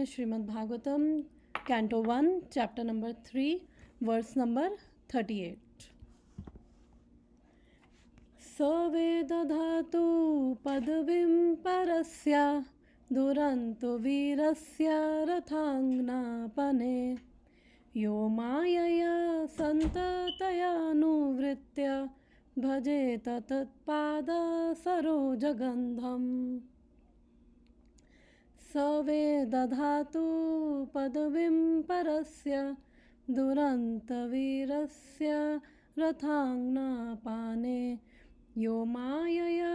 हैं Shrimad Bhagavatam canto 1 chapter number 3 verse number 38। स वेदधातु पदवीं परस्य दुरन्तो वीरस्य रथाङ्गनापने यो मायया सन्ततयानुवृत्य भजेत तत्पाद सरोजगन्धम्। स वेदधातु पदवीं परस्य दुरन्तवीरस्य रथाङ्गनापाने यो मायया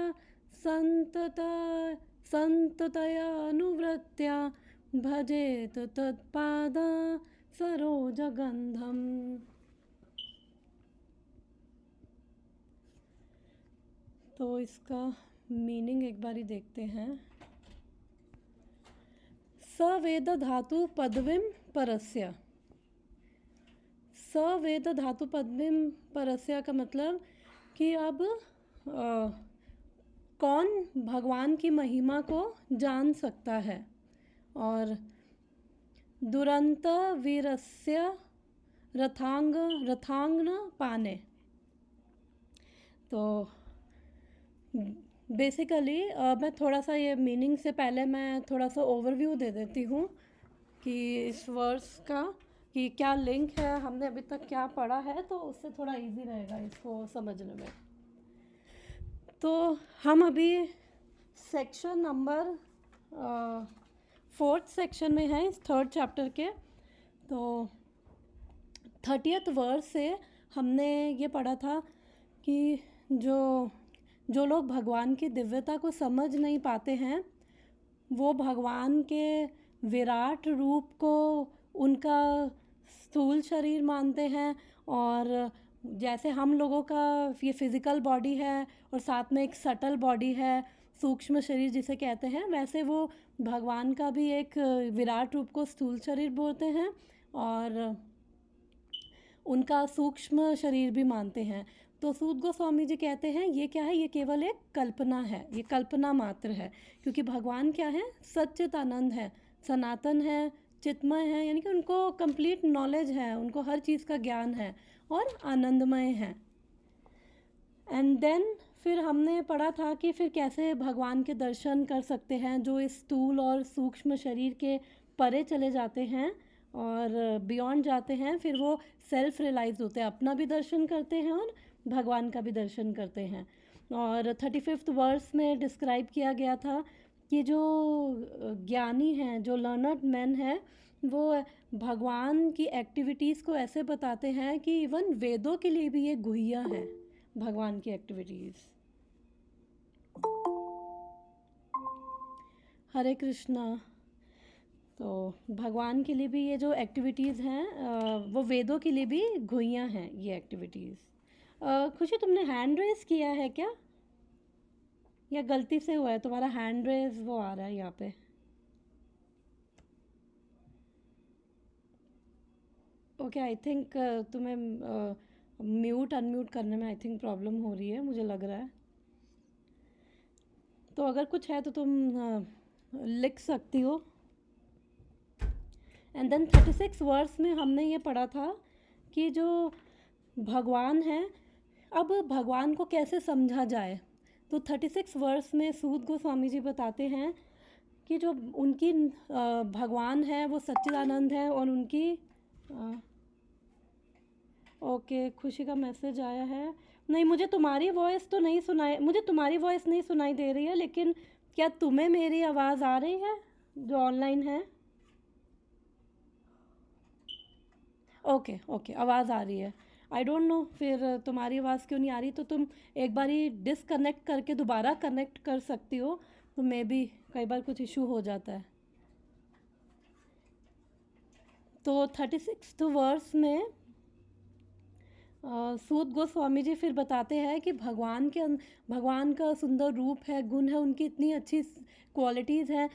सन्ततयानुवृत्या भजेत तत्पाद सरोजगन्धम्। तो इसका मीनिंग एक बारी देखते हैं। सवेद धातु पदवीं परस्य। सवेद धातु पदवीं परस्य का मतलब कि अब कौन भगवान की महिमा को जान सकता है। और दुरंत वीरस्य रथांगन पाने। तो बेसिकली मैं थोड़ा सा ये मीनिंग से पहले मैं थोड़ा सा ओवरव्यू दे देती हूँ कि इस वर्स का कि क्या लिंक है, हमने अभी तक क्या पढ़ा है, तो उससे थोड़ा इजी रहेगा इसको समझने में। तो हम अभी सेक्शन नंबर 4th सेक्शन में हैं इस 3rd चैप्टर के। तो 30th वर्स से हमने ये पढ़ा था कि जो लोग भगवान की दिव्यता को समझ नहीं पाते हैं वो भगवान के विराट रूप को उनका स्थूल शरीर मानते हैं। और जैसे हम लोगों का ये फिज़िकल बॉडी है और साथ में एक सटल बॉडी है, सूक्ष्म शरीर जिसे कहते हैं, वैसे वो भगवान का भी एक विराट रूप को स्थूल शरीर बोलते हैं और उनका सूक्ष्म शरीर भी मानते हैं। तो सूत गोस्वामी जी कहते हैं ये क्या है, ये केवल एक कल्पना है, ये कल्पना मात्र है, क्योंकि भगवान क्या है, सच्चिदानंद है, सनातन है, चित्मय है, यानी कि उनको कंप्लीट नॉलेज है, उनको हर चीज़ का ज्ञान है और आनंदमय है। एंड देन फिर हमने पढ़ा था कि फिर कैसे भगवान के दर्शन कर सकते हैं जो इस स्थूल और सूक्ष्म शरीर के परे चले जाते हैं और बियॉन्ड जाते हैं। फिर वो सेल्फ रियलाइज होते हैं, अपना भी दर्शन करते हैं और भगवान का भी दर्शन करते हैं। और 35th वर्स में डिस्क्राइब किया गया था कि जो ज्ञानी हैं, जो लर्नड मैन हैं, वो भगवान की एक्टिविटीज़ को ऐसे बताते हैं कि इवन वेदों के लिए भी ये गुह्य है भगवान की एक्टिविटीज़। हरे कृष्णा। तो भगवान के लिए भी ये जो एक्टिविटीज़ हैं वो वेदों के लिए भी गुह्य हैं ये एक्टिविटीज़। खुशी, तुमने हैंड रेस किया है क्या, या गलती से हुआ है तुम्हारा हैंड रेस वो आ रहा है यहाँ पे? ओके, आई थिंक तुम्हें म्यूट अनम्यूट करने में आई थिंक प्रॉब्लम हो रही है, मुझे लग रहा है। तो अगर कुछ है तो तुम लिख सकती हो। एंड देन 36 वर्स में हमने ये पढ़ा था कि जो भगवान है, अब भगवान को कैसे समझा जाए। तो 36 वर्स में सूत गोस्वामी जी बताते हैं कि जो उनकी भगवान है वो सच्चिदानंद है और उनकी ओके, खुशी का मैसेज आया है। नहीं, मुझे तुम्हारी वॉइस तो नहीं सुनाई, मुझे तुम्हारी वॉइस नहीं सुनाई दे रही है, लेकिन क्या तुम्हें मेरी आवाज़ आ रही है जो ऑनलाइन है? ओके ओके, आवाज़ आ रही है। आई डोंट नो फिर तुम्हारी आवाज़ क्यों नहीं आ रही, तो तुम एक बारी डिसकनेक्ट करके दोबारा कनेक्ट कर सकती हो, तो मे बी कई बार कुछ इशू हो जाता है। तो 36th वर्स में सूत गोस्वामी जी फिर बताते हैं कि भगवान का सुंदर रूप है, गुण है, उनकी इतनी अच्छी क्वालिटीज़ हैं।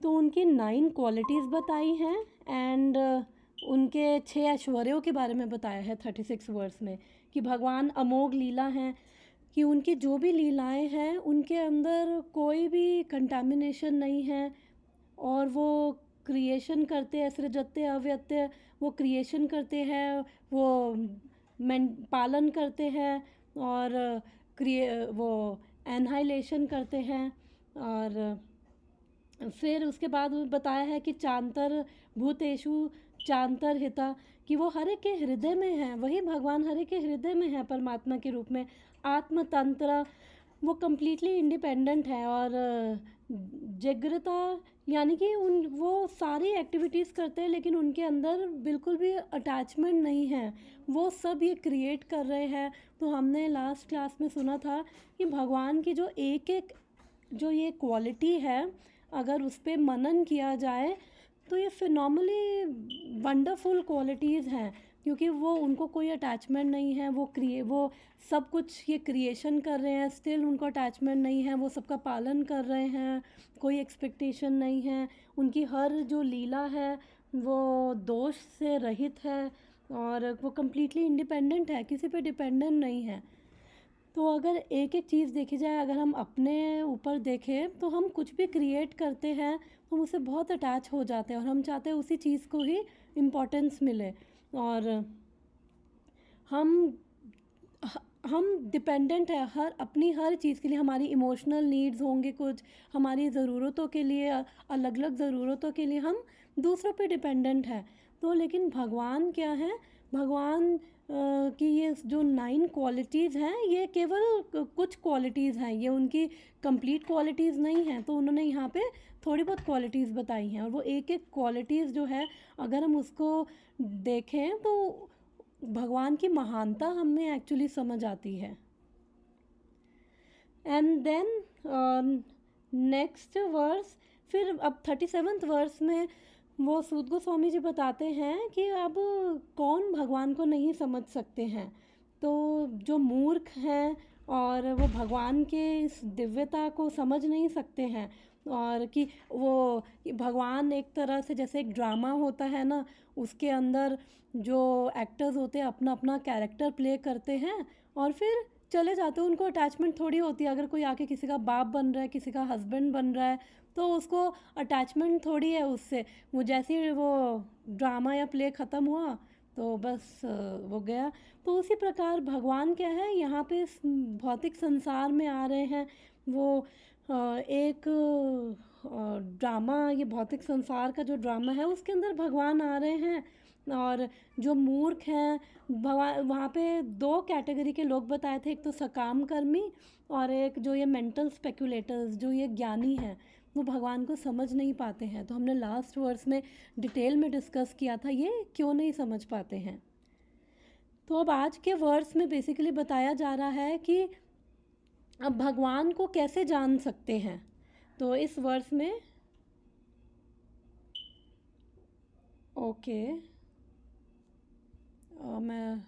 तो उनकी 9 क्वालिटीज़ बताई हैं एंड उनके 6 ऐश्वर्यों के बारे में बताया है 36 वर्स में कि भगवान अमोघ लीला हैं, कि उनकी जो भी लीलाएं हैं उनके अंदर कोई भी कंटामिनेशन नहीं है और वो क्रिएशन करते हैं, सृजते अव्यक्त, वो क्रिएशन करते हैं, वो पालन करते हैं, और वो एनहाइलेशन करते हैं। और फिर उसके बाद बताया है कि चांतर भूतेषु चांतर हिता, कि वो हर एक के हृदय में है, वही भगवान हर एक के हृदय में है परमात्मा के रूप में। आत्मतंत्र, वो कम्प्लीटली इंडिपेंडेंट है। और जागृता, यानी कि वो सारी एक्टिविटीज़ करते हैं लेकिन उनके अंदर बिल्कुल भी अटैचमेंट नहीं है, वो सब ये क्रिएट कर रहे हैं। तो हमने लास्ट क्लास में सुना था कि भगवान की जो एक एक जो ये क्वालिटी है, अगर उस पर मनन किया जाए तो ये फिनोमिनली वंडरफुल क्वालिटीज़ हैं, क्योंकि वो उनको कोई अटैचमेंट नहीं है, वो सब कुछ ये क्रिएशन कर रहे हैं, स्टिल उनको अटैचमेंट नहीं है, वो सबका पालन कर रहे हैं, कोई एक्सपेक्टेशन नहीं है, उनकी हर जो लीला है वो दोष से रहित है, और वो कम्प्लीटली इंडिपेंडेंट है, किसी पे डिपेंडेंट नहीं है। तो अगर एक एक चीज़ देखी जाए, अगर हम अपने ऊपर देखें तो हम कुछ भी क्रिएट करते हैं तो हम उससे बहुत अटैच हो जाते हैं, और हम चाहते हैं उसी चीज़ को ही इम्पोर्टेंस मिले, और हम हम डिपेंडेंट है अपनी हर चीज़ के लिए। हमारी इमोशनल नीड्स होंगे कुछ, हमारी ज़रूरतों के लिए, अलग अलग ज़रूरतों के लिए हम दूसरों पे डिपेंडेंट है। तो लेकिन भगवान क्या है, भगवान की ये जो 9 क्वालिटीज़ हैं, ये केवल कुछ क्वालिटीज़ हैं, ये उनकी कंप्लीट क्वालिटीज़ नहीं हैं। तो उन्होंने यहाँ पे थोड़ी बहुत क्वालिटीज़ बताई हैं, और वो एक एक क्वालिटीज़ जो है, अगर हम उसको देखें तो भगवान की महानता हमें एक्चुअली समझ आती है। एंड देन नेक्स्ट वर्स, फिर अब 37th वर्स में वो सूत गोस्वामी जी बताते हैं कि अब कौन भगवान को नहीं समझ सकते हैं। तो जो मूर्ख हैं और वो भगवान के इस दिव्यता को समझ नहीं सकते हैं, और कि वो भगवान एक तरह से जैसे एक ड्रामा होता है ना, उसके अंदर जो एक्टर्स होते हैं अपना अपना कैरेक्टर प्ले करते हैं और फिर चले जाते हैं, उनको अटैचमेंट थोड़ी होती है। अगर कोई आके किसी का बाप बन रहा है, किसी का हस्बैंड बन रहा है, तो उसको अटैचमेंट थोड़ी है उससे। वो जैसे ही वो ड्रामा या प्ले ख़त्म हुआ तो बस वो गया। तो उसी प्रकार भगवान क्या है, यहाँ पे इस भौतिक संसार में आ रहे हैं। वो एक ड्रामा, ये भौतिक संसार का जो ड्रामा है उसके अंदर भगवान आ रहे हैं। और जो मूर्ख हैं, भगवान वहाँ पे 2 कैटेगरी के लोग बताए थे, एक तो सकाम कर्मी और एक जो ये मेंटल स्पेकुलेटर्स, जो ये ज्ञानी हैं, वो भगवान को समझ नहीं पाते हैं। तो हमने लास्ट वर्स में डिटेल में डिस्कस किया था ये क्यों नहीं समझ पाते हैं। तो अब आज के वर्स में बेसिकली बताया जा रहा है कि अब भगवान को कैसे जान सकते हैं। तो इस वर्स में ओके, मैं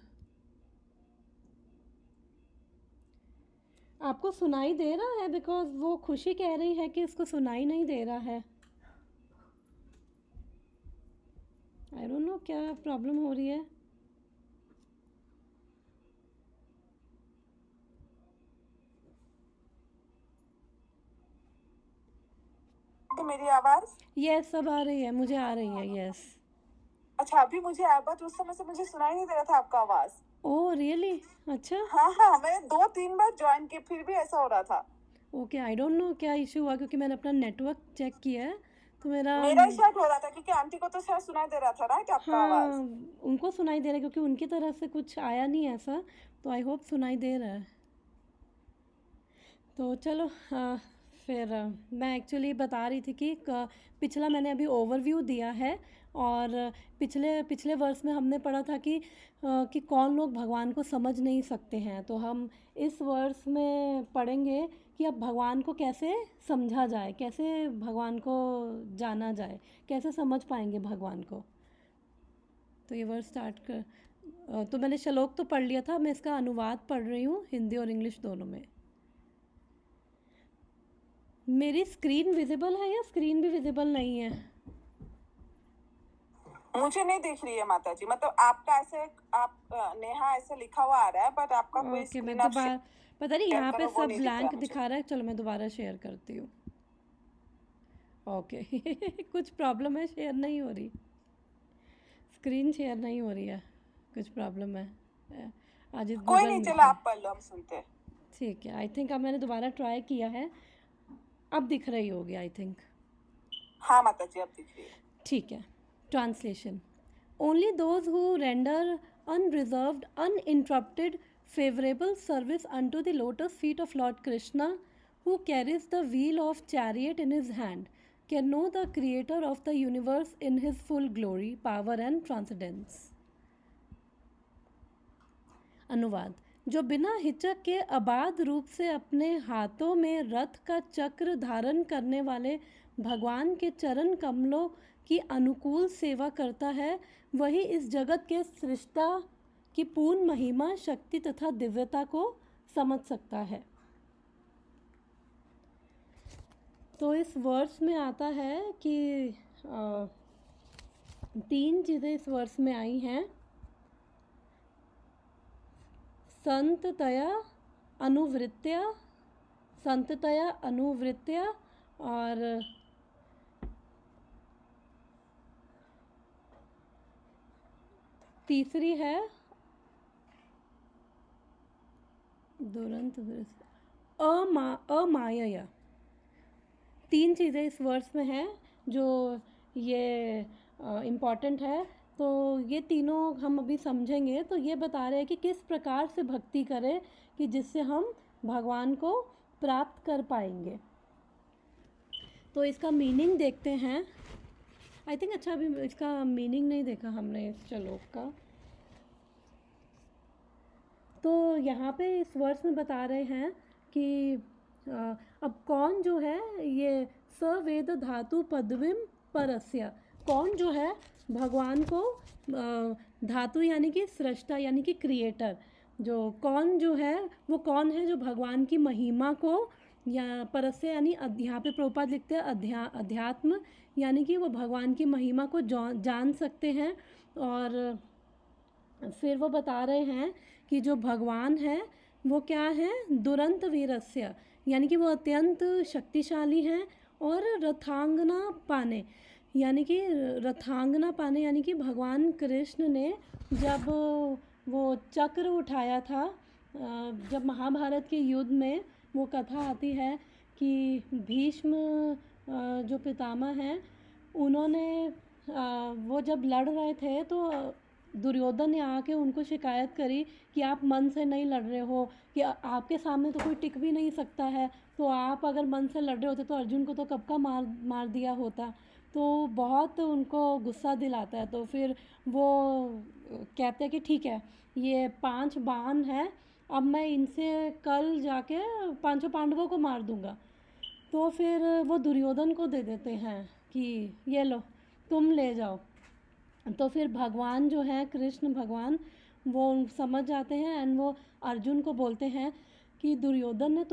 आपको सुनाई दे रहा है, बिकॉज वो खुशी कह रही है कि इसको सुनाई नहीं दे रहा है। आई डोंट नो क्या प्रॉब्लम हो रही है। मेरी आवाज यस, सब आ रही है, मुझे आ रही है, यस। अच्छा, अभी मुझे आया, बट उस समय से मुझे सुनाई नहीं दे रहा था आपका आवाज। Oh really? अच्छा, हाँ, मैंने 2-3 बार ज्वाइन किया, फिर भी ऐसा हो रहा था। ओके, आई डोंट नो क्या इशू हुआ, क्योंकि मैंने अपना नेटवर्क चेक किया है तो मेरा ही शायद हो रहा था, क्योंकि आंटी को तो शायद सुनाई दे रहा था, राइट, आपका आवाज। हाँ, उनको सुनाई दे रहा है क्योंकि उनकी तरफ से कुछ आया नहीं ऐसा, तो आई होप सुनाई दे रहा है। तो चलो, फिर मैं एक्चुअली बता रही थी कि पिछला मैंने अभी ओवरव्यू दिया है, और पिछले वर्ष में हमने पढ़ा था कि कौन लोग भगवान को समझ नहीं सकते हैं। तो हम इस वर्ष में पढ़ेंगे कि अब भगवान को कैसे समझा जाए, कैसे भगवान को जाना जाए, कैसे समझ पाएंगे भगवान को। तो ये वर्ष स्टार्ट कर, तो मैंने श्लोक तो पढ़ लिया था, मैं इसका अनुवाद पढ़ रही हूँ हिंदी और इंग्लिश दोनों में। मेरी स्क्रीन विजिबल है या स्क्रीन भी विजिबल नहीं है? मुझे नहीं दिख रही है माता जी, मतलब आपका ऐसे, आप नेहा ऐसे लिखा हुआ आ रहा है, बट आपका कोई ओके, मैं स्क्रीन आप दोबारा, पता नहीं यहाँ पे करो, वो सब नहीं दिख रहा ब्लैंक मुझे। दिखा रहा है। चलो मैं दोबारा शेयर करती हूँ। ओके कुछ प्रॉब्लम है, शेयर नहीं हो रही, स्क्रीन शेयर नहीं हो रही है, कुछ प्रॉब्लम है। आज इस कोई गूगल नहीं, मीट चलो में। आप पढ़ लो, हम सुनते हैं। ठीक है, आई थिंक अब मैंने दोबारा ट्राई किया है, अब दिख रही होगी आई थिंक। हाँ माता जी, अब दिख रही है। ठीक है, translation. Only those who render unreserved, uninterrupted, favorable service unto the lotus feet of Lord Krishna, who carries the wheel of chariot in his hand, can know the creator of the universe in his full glory, power and transcendence. अनुवाद। जो बिना हिचक के अबाध रूप से अपने हाथों में रथ का चक्र धारण करने वाले भगवान के चरण कमलों की अनुकूल सेवा करता है, वही इस जगत के सृष्टा की पूर्ण महिमा, शक्ति तथा दिव्यता को समझ सकता है। तो इस वर्स में आता है कि 3 चीज़ें इस वर्स में आई हैं। संततया अनुवृत्त्या और तीसरी है दुरंत अमायया। 3 चीज़ें इस वर्स में हैं जो ये इम्पॉर्टेंट है। तो ये तीनों हम अभी समझेंगे। तो ये बता रहे हैं कि किस प्रकार से भक्ति करें कि जिससे हम भगवान को प्राप्त कर पाएंगे। तो इसका मीनिंग देखते हैं। आई थिंक अच्छा, अभी इसका मीनिंग नहीं देखा हमने इस श्लोक का। तो यहाँ पे इस वर्स में बता रहे हैं कि अब कौन जो है ये सवेद धातु पदविम परस्य, कौन जो है भगवान को धातु यानी कि सृष्टा यानी कि क्रिएटर, जो कौन जो है वो कौन है जो भगवान की महिमा को या परस्य यानी यहाँ पे प्रभुपाद लिखते हैं अध्यात्म यानी कि वो भगवान की महिमा को जान सकते हैं। और फिर वो बता रहे हैं कि जो भगवान है वो क्या है, दुरंत वीरस्य यानी कि वो अत्यंत शक्तिशाली हैं। और रथांगना पाने यानी कि भगवान कृष्ण ने जब वो चक्र उठाया था, जब महाभारत के युद्ध में वो कथा आती है कि भीष्म जो पितामह हैं उन्होंने वो जब लड़ रहे थे तो दुर्योधन ने आके उनको शिकायत करी कि आप मन से नहीं लड़ रहे हो, कि आपके सामने तो कोई टिक भी नहीं सकता है, तो आप अगर मन से लड़ रहे होते तो अर्जुन को तो कब का मार दिया होता। तो बहुत उनको गुस्सा दिलाता है। तो फिर वो कहते हैं कि ठीक है, ये 5 बाण हैं, अब मैं इनसे कल जाके 5 पांडवों को मार दूंगा। तो फिर वो दुर्योधन को दे देते हैं कि ये लो तुम ले जाओ। तो फिर भगवान जो है कृष्ण भगवान वो समझ जाते हैं एंड वो अर्जुन को बोलते हैं कि दुर्योधन ने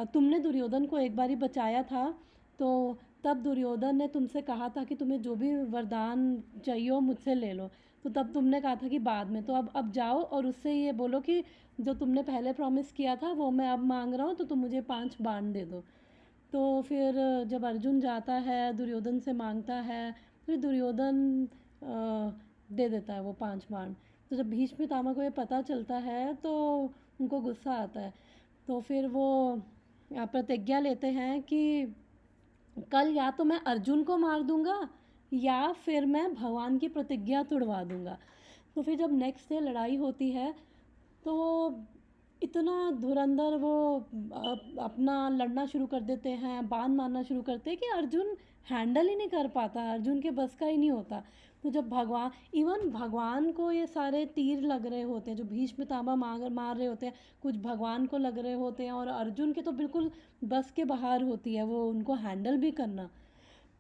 तुमने दुर्योधन को एक बारी बचाया था, तो तब दुर्योधन ने तुमसे कहा था कि तुम्हें जो भी वरदान चाहिए हो मुझसे ले लो। तो तब तुमने कहा था कि बाद में, तो अब जाओ और उससे ये बोलो कि जो तुमने पहले प्रॉमिस किया था वो मैं अब मांग रहा हूँ, तो तुम मुझे 5 बाण दे दो। तो फिर जब अर्जुन जाता है दुर्योधन से मांगता है, फिर दुर्योधन दे देता है वो 5 बाण। तो जब भीष्म पितामह को ये पता चलता है तो उनको गुस्सा आता है। तो फिर वो प्रतिज्ञा लेते हैं कि कल या तो मैं अर्जुन को मार दूंगा या फिर मैं भगवान की प्रतिज्ञा तोड़वा दूंगा। तो फिर जब नेक्स्ट डे लड़ाई होती है तो इतना धुरंधर वो अपना लड़ना शुरू कर देते हैं, बाण मारना शुरू करते हैं कि अर्जुन हैंडल ही नहीं कर पाता, अर्जुन के बस का ही नहीं होता। तो जब भगवान को ये सारे तीर लग रहे होते हैं, जो भीष्म पितामह मार रहे होते हैं, कुछ भगवान को लग रहे होते हैं और अर्जुन के तो बिल्कुल बस के बाहर होती है वो उनको हैंडल भी करना।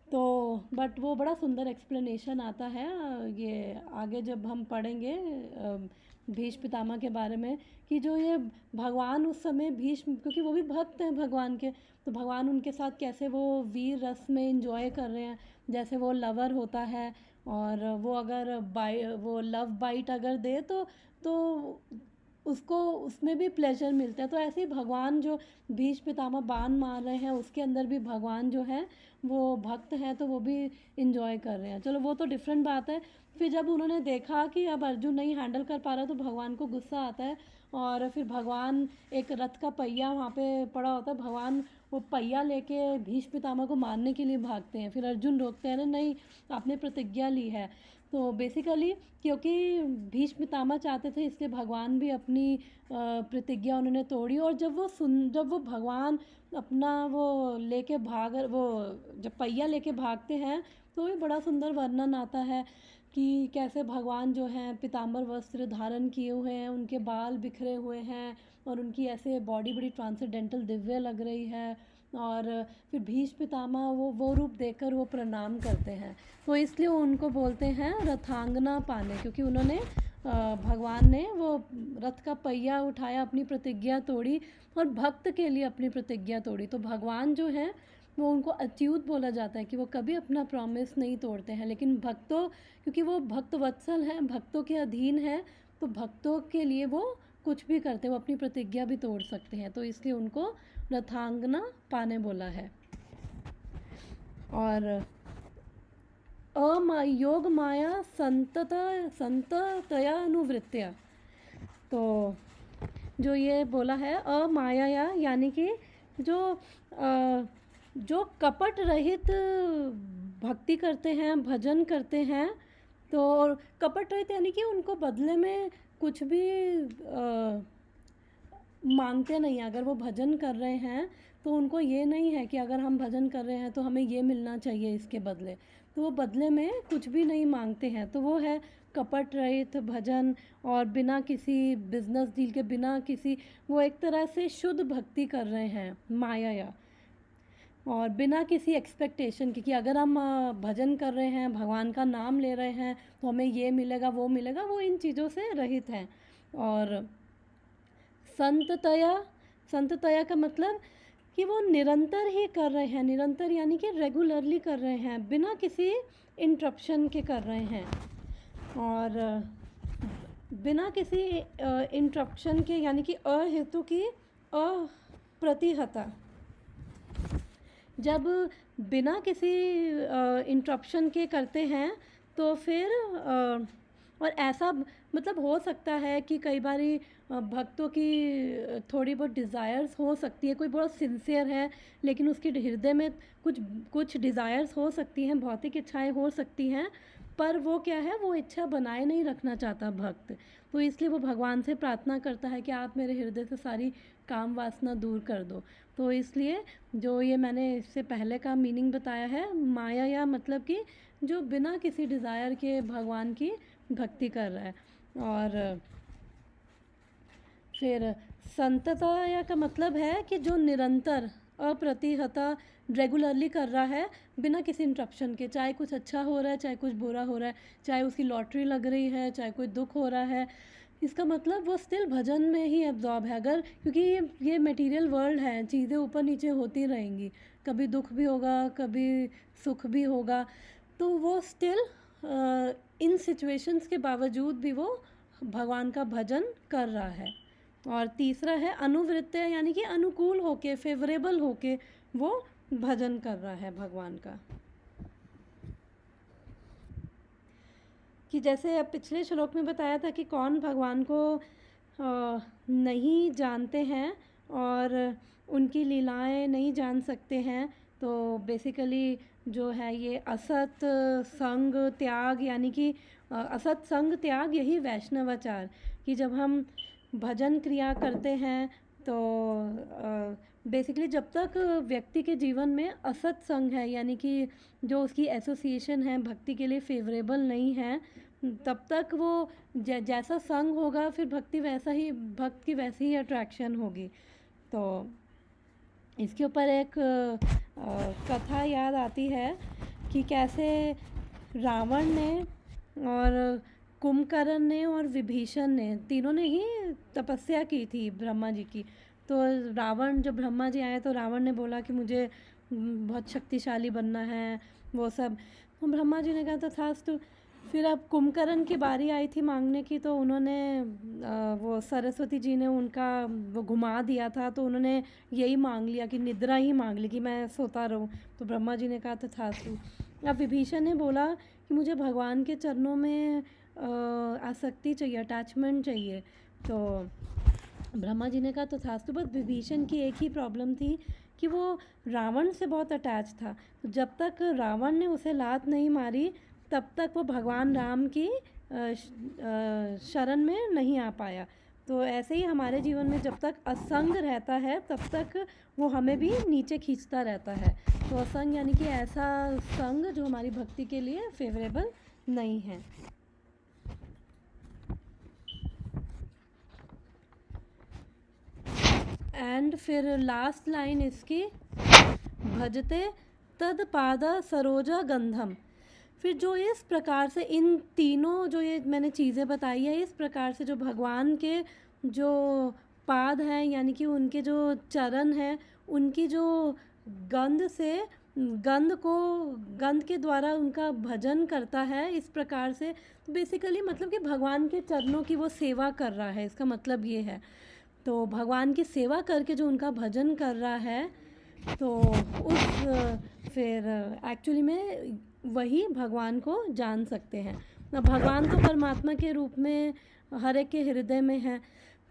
तो बट वो बड़ा सुंदर एक्सप्लेनेशन आता है ये आगे जब हम पढ़ेंगे भीष्म पितामह के बारे में, कि जो ये भगवान उस समय भीष्म, क्योंकि वो भी भक्त हैं भगवान के, तो भगवान उनके साथ कैसे वो वीर रस में इंजॉय कर रहे हैं। जैसे वो लवर होता है और वो अगर वो लव बाइट अगर दे तो उसको उसमें भी प्लेजर मिलता है। तो ऐसे ही भगवान जो भीष्म पितामह बाण मार रहे हैं उसके अंदर भी भगवान जो है वो भक्त हैं तो वो भी इंजॉय कर रहे हैं। चलो वो तो डिफरेंट बात है। फिर जब उन्होंने देखा कि अब अर्जुन नहीं हैंडल कर पा रहा तो भगवान को गुस्सा आता है और फिर भगवान एक रथ का पहिया वहाँ पे पड़ा होता है, भगवान वो पहिया लेके भीष्म पितामह को मारने के लिए भागते हैं। फिर अर्जुन रोकते हैं ना, नहीं आपने प्रतिज्ञा ली है। तो बेसिकली क्योंकि भीष्म पितामह चाहते थे इसलिए भगवान भी अपनी प्रतिज्ञा उन्होंने तोड़ी। और जब वो भगवान अपना वो लेके वो जब पहिया लेके भागते हैं तो भी बड़ा सुंदर वर्णन आता है कि कैसे भगवान जो हैं पीताम्बर वस्त्र धारण किए हुए हैं, उनके बाल बिखरे हुए हैं और उनकी ऐसे बॉडी बड़ी ट्रांसेंडेंटल दिव्य लग रही है। और फिर भीष्म पितामह वो रूप देखकर वो प्रणाम करते हैं। तो इसलिए उनको बोलते हैं रथांगना पाने, क्योंकि उन्होंने भगवान ने वो रथ का पहिया उठाया, अपनी प्रतिज्ञा तोड़ी और भक्त के लिए अपनी प्रतिज्ञा तोड़ी। तो भगवान जो है वो उनको अच्युत बोला जाता है कि वो कभी अपना प्रॉमिस नहीं तोड़ते हैं। लेकिन भक्तों, क्योंकि वो भक्त वत्सल हैं, भक्तों के अधीन है, तो भक्तों के लिए वो कुछ भी करते हैं, वो अपनी प्रतिज्ञा भी तोड़ सकते हैं। तो इसलिए उनको रथांगना पाने बोला है। और योग माया संततया अनुवृत्तिया, तो जो ये बोला है अमाया यानी कि जो कपट रहित भक्ति करते हैं, भजन करते हैं। तो कपट रहित यानी कि उनको बदले में कुछ भी मांगते नहीं। अगर वो भजन कर रहे हैं तो उनको ये नहीं है कि अगर हम भजन कर रहे हैं तो हमें ये मिलना चाहिए इसके बदले, तो वो बदले में कुछ भी नहीं मांगते हैं। तो वो है कपट रहित भजन। और बिना किसी बिजनेस डील के, बिना किसी, वो एक तरह से शुद्ध भक्ति कर रहे हैं माया और बिना किसी एक्सपेक्टेशन की कि अगर हम भजन कर रहे हैं, भगवान का नाम ले रहे हैं तो हमें ये मिलेगा वो मिलेगा, वो इन चीज़ों से रहित हैं। और संततया का मतलब कि वो निरंतर ही कर रहे हैं, निरंतर यानी कि रेगुलरली कर रहे हैं, बिना किसी इंटरप्शन के कर रहे हैं। और बिना किसी इंटरप्शन के यानी कि अहेतु की अप्रतिहता, जब बिना किसी इंटरप्शन के करते हैं तो फिर और ऐसा मतलब हो सकता है कि कई बारी भक्तों की थोड़ी बहुत डिज़ायर्स हो सकती है, कोई बहुत सिंसियर है लेकिन उसके हृदय में कुछ डिज़ायर्स हो सकती हैं, भौतिक इच्छाएं हो सकती हैं, पर वो क्या है, वो इच्छा बनाए नहीं रखना चाहता भक्त। तो इसलिए वो भगवान से प्रार्थना करता है कि आप मेरे हृदय से सारी काम वासना दूर कर दो। तो इसलिए जो ये मैंने इससे पहले का मीनिंग बताया है माया या मतलब कि जो बिना किसी डिज़ायर के भगवान की भक्ति कर रहा है। और फिर संततया का मतलब है कि जो निरंतर अप्रतिहता रेगुलरली कर रहा है बिना किसी इंटरप्शन के, चाहे कुछ अच्छा हो रहा है चाहे कुछ बुरा हो रहा है, चाहे उसकी लॉटरी लग रही है चाहे कोई दुख हो रहा है, इसका मतलब वो स्टिल भजन में ही एब्जॉर्ब है। अगर क्योंकि ये मटेरियल वर्ल्ड है, चीज़ें ऊपर नीचे होती रहेंगी, कभी दुख भी होगा कभी सुख भी होगा, तो वो स्टिल इन सिचुएशंस के बावजूद भी वो भगवान का भजन कर रहा है। और तीसरा है अनुवृत्त यानी कि अनुकूल होके, फेवरेबल होके वो भजन कर रहा है भगवान का। कि जैसे अब पिछले श्लोक में बताया था कि कौन भगवान को नहीं जानते हैं और उनकी लीलाएं नहीं जान सकते हैं। तो बेसिकली जो है ये असत संग त्याग यानी कि असत संग त्याग, यही वैष्णवाचार, कि जब हम भजन क्रिया करते हैं तो बेसिकली जब तक व्यक्ति के जीवन में असत संग है यानी कि जो उसकी एसोसिएशन है भक्ति के लिए फेवरेबल नहीं है, तब तक वो जैसा संग होगा फिर भक्त की वैसी ही अट्रैक्शन होगी। तो इसके ऊपर एक कथा याद आती है कि कैसे रावण ने और कुंभकर्ण ने और विभीषण ने, तीनों ने ही तपस्या की थी ब्रह्मा जी की। तो रावण, जब ब्रह्मा जी आए तो रावण ने बोला कि मुझे बहुत शक्तिशाली बनना है वो सब, तो ब्रह्मा जी ने कहा तथास्तु। फिर अब कुंभकर्ण की बारी आई थी मांगने की, तो उन्होंने वो सरस्वती जी ने उनका वो घुमा दिया था, तो उन्होंने यही मांग लिया कि निद्रा ही मांग ली कि मैं सोता रहूं। तो ब्रह्मा जी ने कहा तथास्तु। अब विभीषण ने बोला कि मुझे भगवान के चरणों में आसक्ति चाहिए, अटैचमेंट चाहिए। तो ब्रह्मा जी ने कहा तथास्तु। बस विभीषण की एक ही प्रॉब्लम थी कि वो रावण से बहुत अटैच था। तो जब तक रावण ने उसे लात नहीं मारी तब तक वो भगवान राम की शरण में नहीं आ पाया। तो ऐसे ही हमारे जीवन में जब तक असंग रहता है तब तक वो हमें भी नीचे खींचता रहता है। तो असंग यानी कि ऐसा संग जो हमारी भक्ति के लिए फेवरेबल नहीं है। एंड फिर लास्ट लाइन इसकी, भजते तद पाद सरोजा गंधम। फिर जो इस प्रकार से इन तीनों जो ये मैंने चीज़ें बताई है, इस प्रकार से जो भगवान के जो पाद हैं यानी कि उनके जो चरण हैं, उनकी जो गंध से गंध के द्वारा उनका भजन करता है इस प्रकार से, तो बेसिकली मतलब कि भगवान के चरणों की वो सेवा कर रहा है, इसका मतलब ये है। तो भगवान की सेवा करके जो उनका भजन कर रहा है, तो उस फिर एक्चुअली में वही भगवान को जान सकते हैं। अब भगवान तो परमात्मा के रूप में हर एक के हृदय में है,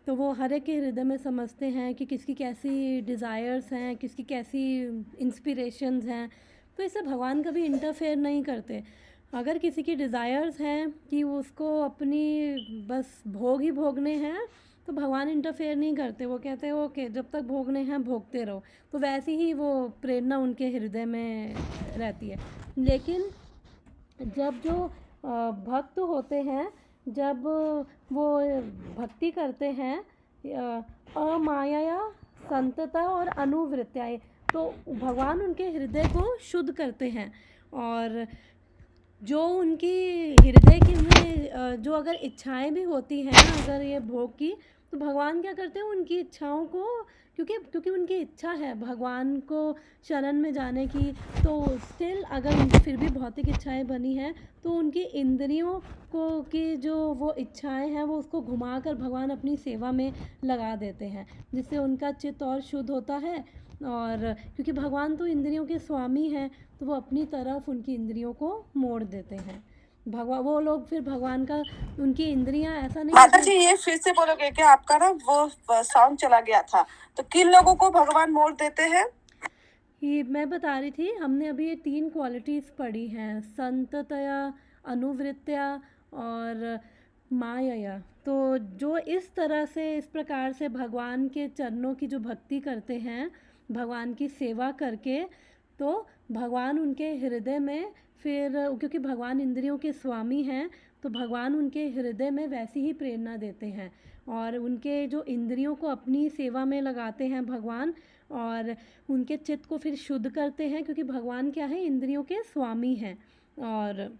तो वो हर एक के हृदय में समझते हैं कि किसकी कैसी डिज़ायर्स हैं, किसकी कैसी इंस्पिरेशंस हैं। तो इससे भगवान कभी इंटरफेयर नहीं करते। अगर किसी की डिज़ायर्स हैं कि उसको अपनी बस भोग ही भोगने हैं, तो भगवान इंटरफेयर नहीं करते। वो कहते हैं ओके, जब तक भोगने हैं भोगते रहो। तो वैसी ही वो प्रेरणा उनके हृदय में रहती है। लेकिन जब जो भक्त होते हैं, जब वो भक्ति करते हैं अमाया संतता और अनुवृत्तिया, तो भगवान उनके हृदय को शुद्ध करते हैं। और जो उनकी हृदय के में जो अगर इच्छाएं भी होती हैं अगर ये भोग की, तो भगवान क्या करते हैं उनकी इच्छाओं को, क्योंकि उनकी इच्छा है भगवान को शरण में जाने की, तो स्टिल अगर उनकी फिर भी भौतिक इच्छाएं बनी हैं, तो उनकी इंद्रियों को की जो वो इच्छाएं हैं वो उसको घुमाकर भगवान अपनी सेवा में लगा देते हैं, जिससे उनका चित्त और शुद्ध होता है। और क्योंकि भगवान तो इंद्रियों के स्वामी हैं, तो वो अपनी तरफ उनकी इंद्रियों को मोड़ देते हैं। वो लोग फिर भगवान का, उनकी इंद्रियां ऐसा नहीं माता जी ये फिर से बोलोगे क्या? आपका ना वो साउंड चला गया था। तो किन लोगों को भगवान मोड़ देते हैं? ये मैं बता रही थी, हमने अभी ये 3 क्वालिटीज़ पढ़ी हैं, संततया, अनुवृत्तिया और मायया। तो जो इस तरह से इस प्रकार से भगवान के चरणों की जो भक्ति करते हैं भगवान की सेवा करके, तो भगवान उनके हृदय में फिर, क्योंकि भगवान इंद्रियों के स्वामी हैं, तो भगवान उनके हृदय में वैसी ही प्रेरणा देते हैं और उनके जो इंद्रियों को अपनी सेवा में लगाते हैं भगवान, और उनके चित्त को फिर शुद्ध करते हैं, क्योंकि भगवान क्या है, इंद्रियों के स्वामी हैं। और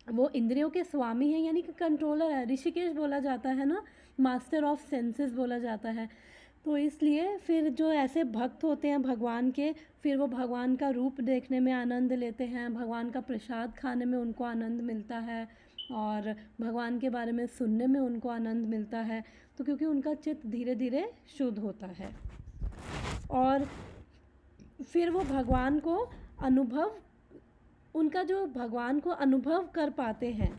वो इंद्रियों के स्वामी हैं यानी कि कंट्रोलर है। ऋषिकेश बोला जाता है ना, मास्टर ऑफ सेंसेस बोला जाता है। तो इसलिए फिर जो ऐसे भक्त होते हैं भगवान के, फिर वो भगवान का रूप देखने में आनंद लेते हैं, भगवान का प्रसाद खाने में उनको आनंद मिलता है और भगवान के बारे में सुनने में उनको आनंद मिलता है। तो क्योंकि उनका चित्त धीरे धीरे शुद्ध होता है और फिर वो भगवान को अनुभव, उनका जो भगवान को अनुभव कर पाते हैं।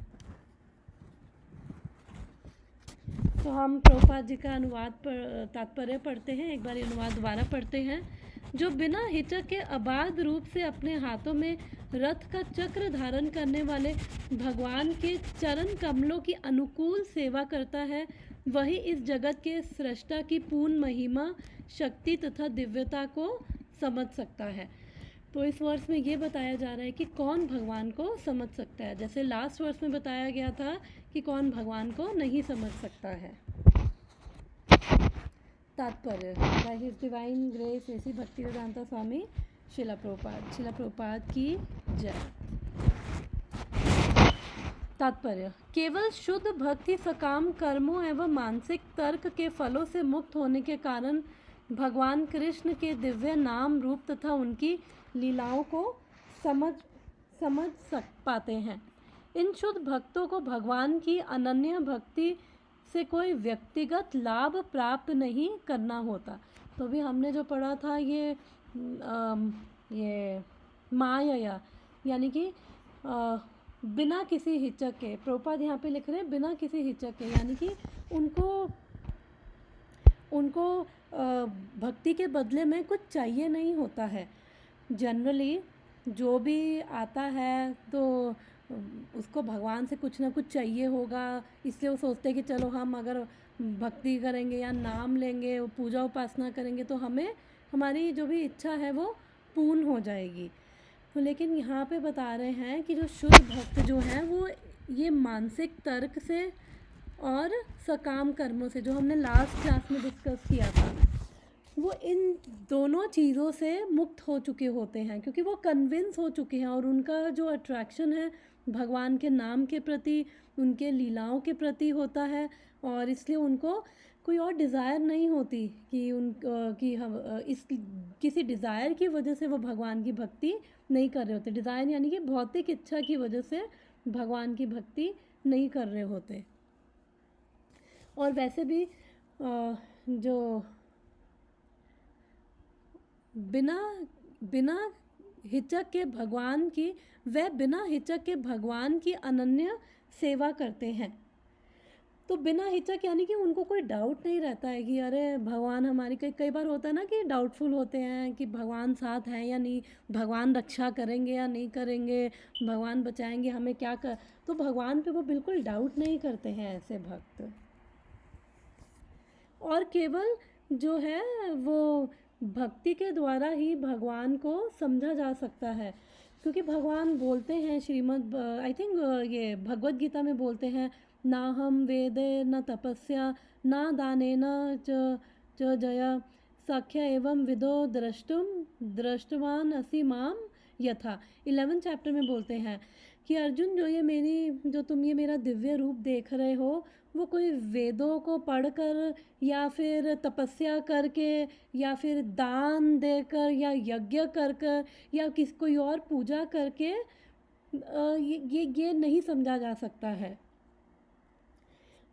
तो हम प्रभुपाद जी का अनुवाद तात्पर्य पढ़ते हैं, एक बार अनुवाद दोबारा पढ़ते हैं। जो बिना हिचक के अबाध रूप से अपने हाथों में रथ का चक्र धारण करने वाले भगवान के चरण कमलों की अनुकूल सेवा करता है, वही इस जगत के सृष्टा की पूर्ण महिमा, शक्ति तथा दिव्यता को समझ सकता है। तो इस वर्ष में ये बताया जा रहा है कि कौन भगवान को समझ सकता है, जैसे लास्ट वर्ष में बताया गया था कि कौन भगवान को नहीं समझ सकता है। तात्पर्य, बाय हिज डिवाइन ग्रेस ऐसी भक्तिवेदांता स्वामी शिला प्रभुपाद की जय। तात्पर्य, केवल शुद्ध भक्ति सकाम कर्मों एवं मानसिक तर्क के फलों से मुक्त होने के कारण भगवान कृष्ण के दिव्य नाम रूप तथा उनकी लीलाओं को समझ पाते हैं। इन शुद्ध भक्तों को भगवान की अनन्य भक्ति से कोई व्यक्तिगत लाभ प्राप्त नहीं करना होता। तो भी हमने जो पढ़ा था ये माया, यानी कि बिना किसी हिचक के, प्रभुपाद यहाँ पे लिख रहे हैं बिना किसी हिचक के, यानी कि उनको भक्ति के बदले में कुछ चाहिए नहीं होता है। जनरली जो भी आता है तो उसको भगवान से कुछ ना कुछ चाहिए होगा, इसलिए वो सोचते हैं कि चलो हम अगर भक्ति करेंगे या नाम लेंगे, पूजा उपासना करेंगे तो हमें हमारी जो भी इच्छा है वो पूर्ण हो जाएगी। तो लेकिन यहाँ पे बता रहे हैं कि जो शुद्ध भक्त जो हैं वो ये मानसिक तर्क से और सकाम कर्मों से, जो हमने लास्ट क्लास में डिस्कस किया था, वो इन दोनों चीज़ों से मुक्त हो चुके होते हैं, क्योंकि वो कन्विंस हो चुके हैं और उनका जो अट्रैक्शन है भगवान के नाम के प्रति, उनके लीलाओं के प्रति होता है, और इसलिए उनको कोई और डिज़ायर नहीं होती कि हम इस किसी डिज़ायर की वजह से वो भगवान की भक्ति नहीं कर रहे होते। डिज़ायर यानी कि भौतिक इच्छा की वजह से भगवान की भक्ति नहीं कर रहे होते। और वैसे भी जो बिना हिचक के भगवान की, वह बिना हिचक के भगवान की अनन्य सेवा करते हैं। तो बिना हिचक यानी कि उनको कोई डाउट नहीं रहता है कि अरे भगवान हमारी, कई बार होता है ना कि डाउटफुल होते हैं कि भगवान साथ हैं या नहीं, भगवान रक्षा करेंगे या नहीं करेंगे, भगवान बचाएंगे हमें क्या कर, तो भगवान पे वो बिल्कुल डाउट नहीं करते हैं ऐसे भक्त। और केवल जो है वो भक्ति के द्वारा ही भगवान को समझा जा सकता है, क्योंकि भगवान बोलते हैं श्रीमद् आई थिंक ये भगवद गीता में बोलते हैं, ना हम वेदे न तपस्या न दानेन च जया सख्य एवं विदो दृष्टवान असि माम यथा। 11 चैप्टर में बोलते हैं कि अर्जुन जो तुम ये मेरा दिव्य रूप देख रहे हो, वो कोई वेदों को पढ़कर या फिर तपस्या करके या फिर दान देकर या यज्ञ कर कर या कोई और पूजा करके ये नहीं समझा जा सकता है।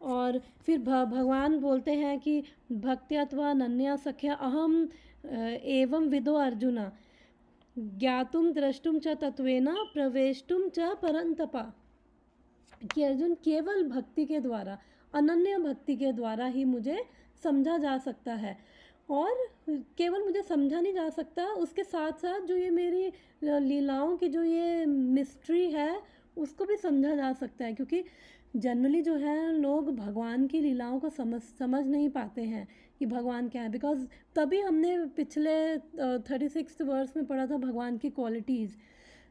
और फिर भगवान बोलते हैं कि भक्त्यात्वा अनन्या सख्या अहम एवं विदो अर्जुना ज्ञातुम द्रष्टुम च तत्वेन प्रवेष्टुम च परंतपा, कि अर्जुन केवल भक्ति के द्वारा, अनन्य भक्ति के द्वारा ही मुझे समझा जा सकता है। और केवल मुझे समझा नहीं जा सकता, उसके साथ साथ जो ये मेरी लीलाओं की जो ये मिस्ट्री है उसको भी समझा जा सकता है, क्योंकि जनरली जो है लोग भगवान की लीलाओं को समझ नहीं पाते हैं कि भगवान क्या है। बिकॉज तभी हमने पिछले 36 वर्स में पढ़ा था भगवान की क्वालिटीज़,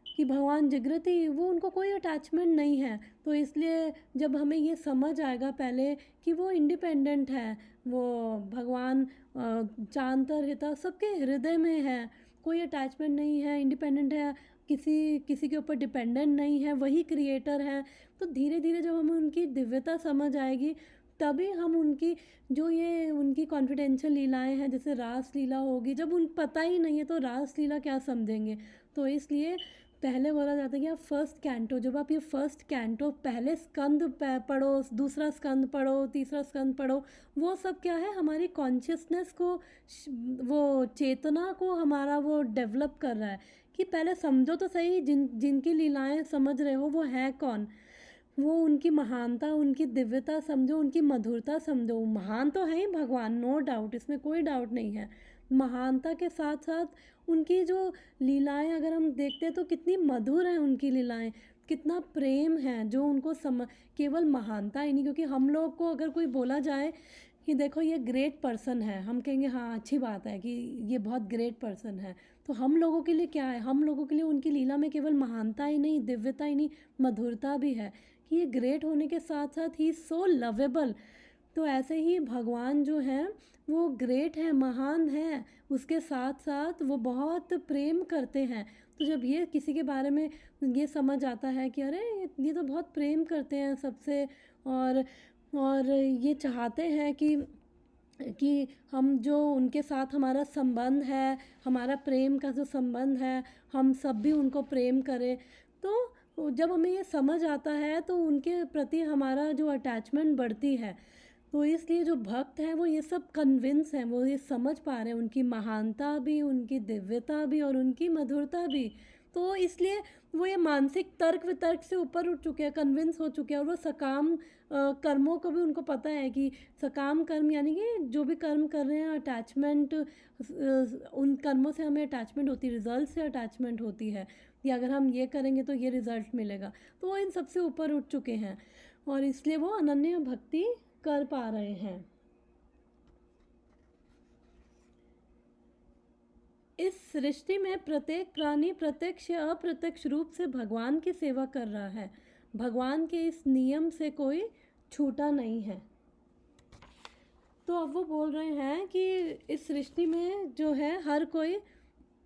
कि भगवान जिग्रति, वो उनको कोई अटैचमेंट नहीं है। तो इसलिए जब हमें ये समझ आएगा पहले कि वो इंडिपेंडेंट है, वो भगवान चांतर हिता सबके हृदय में है, कोई अटैचमेंट नहीं है, इंडिपेंडेंट है, किसी के ऊपर डिपेंडेंट नहीं है, वही क्रिएटर है। तो धीरे धीरे जब हमें उनकी दिव्यता समझ आएगी तभी हम उनकी कॉन्फिडेंशियल लीलाएं हैं, जैसे रास लीला होगी, जब उन पता ही नहीं है तो रास लीला क्या समझेंगे। तो इसलिए पहले बोला जाता है कि आप फर्स्ट कैंटो, जब आप ये फर्स्ट कैंटो पहले स्कंद पढ़ो, दूसरा स्कंद पढ़ो, तीसरा स्कंद पढ़ो, वो सब क्या है, हमारी कॉन्शियसनेस को, वो चेतना को हमारा वो डेवलप कर रहा है कि पहले समझो तो सही जिनकी लीलाएं समझ रहे हो वो है कौन, वो उनकी महानता, उनकी दिव्यता समझो, उनकी मधुरता समझो। महान तो है ही भगवान, नो डाउट, इसमें कोई डाउट नहीं है। महानता के साथ साथ उनकी जो लीलाएं अगर हम देखते हैं तो कितनी मधुर हैं उनकी लीलाएं, कितना प्रेम है जो उनको केवल महानता ही नहीं, क्योंकि हम लोग को अगर कोई बोला जाए कि देखो ये ग्रेट पर्सन है, हम कहेंगे हाँ अच्छी बात है कि ये बहुत ग्रेट पर्सन है। तो हम लोगों के लिए क्या है, हम लोगों के लिए उनकी लीला में केवल महानता ही नहीं, दिव्यता ही नहीं, मधुरता भी है कि ये ग्रेट होने के साथ साथ ही सो लवेबल। तो ऐसे ही भगवान जो हैं वो ग्रेट है, महान है, उसके साथ साथ वो बहुत प्रेम करते हैं। तो जब ये किसी के बारे में ये समझ आता है कि अरे ये तो बहुत प्रेम करते हैं सबसे, और ये चाहते हैं कि हम जो उनके साथ हमारा संबंध है, हमारा प्रेम का जो संबंध है, हम सब भी उनको प्रेम करें, तो जब हमें ये समझ आता है तो उनके प्रति हमारा जो अटैचमेंट बढ़ती है। तो इसलिए जो भक्त हैं वो ये सब कन्विंस हैं, वो ये समझ पा रहे हैं उनकी महानता भी, उनकी दिव्यता भी और उनकी मधुरता भी। तो इसलिए वो ये मानसिक तर्क वितर्क से ऊपर उठ चुके हैं, कन्विंस हो चुके हैं, और वो सकाम कर्मों को भी उनको पता है कि सकाम कर्म यानी कि जो भी कर्म कर रहे हैं अटैचमेंट, उन कर्मों से हमें अटैचमेंट होती है, रिजल्ट से अटैचमेंट होती है कि अगर हम ये करेंगे तो ये रिजल्ट मिलेगा। तो वो इन सबसे ऊपर उठ चुके हैं और इसलिए वो अनन्य भक्ति कर पा रहे हैं। इस सृष्टि में प्रत्येक प्राणी प्रत्यक्ष या अप्रत्यक्ष रूप से भगवान की सेवा कर रहा है। भगवान के इस नियम से कोई छूटा नहीं है। तो अब वो बोल रहे हैं कि इस सृष्टि में जो है हर कोई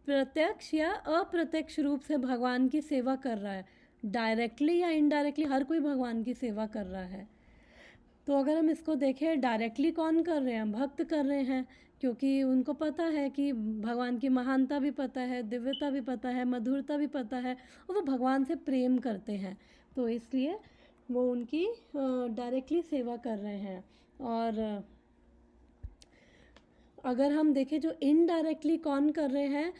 प्रत्यक्ष या अप्रत्यक्ष रूप से भगवान की सेवा कर रहा है। डायरेक्टली या इनडायरेक्टली हर कोई भगवान की सेवा कर रहा है। तो अगर हम इसको देखें, डायरेक्टली कौन कर रहे हैं? भक्त कर रहे हैं, क्योंकि उनको पता है कि भगवान की महानता भी पता है, दिव्यता भी पता है, मधुरता भी पता है, और वो भगवान से प्रेम करते हैं, तो इसलिए वो उनकी डायरेक्टली सेवा कर रहे हैं। और अगर हम देखें जो इनडायरेक्टली कौन कर रहे हैं,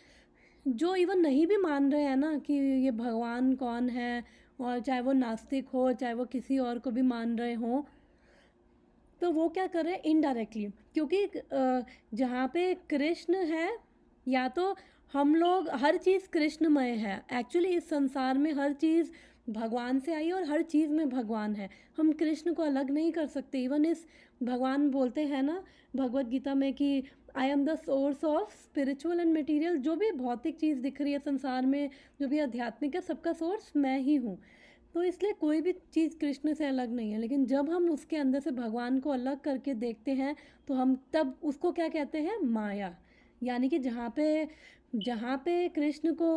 जो इवन नहीं भी मान रहे हैं ना कि ये भगवान कौन है, और चाहे वो नास्तिक हो, चाहे वो किसी और को भी मान रहे हों, तो वो क्या कर रहे हैं इनडायरेक्टली, क्योंकि जहाँ पे कृष्ण है, या तो हम लोग हर चीज़ कृष्णमय है। एक्चुअली इस संसार में हर चीज़ भगवान से आई है और हर चीज़ में भगवान है। हम कृष्ण को अलग नहीं कर सकते। इवन इस भगवान बोलते हैं ना भगवत गीता में कि I am the source of spiritual and material. जो भी भौतिक चीज़ दिख रही है संसार में, जो भी आध्यात्मिक है, सबका सोर्स मैं ही हूँ। तो इसलिए कोई भी चीज़ कृष्ण से अलग नहीं है। लेकिन जब हम उसके अंदर से भगवान को अलग करके देखते हैं तो हम तब उसको क्या कहते हैं? माया। यानी कि जहाँ पे कृष्ण को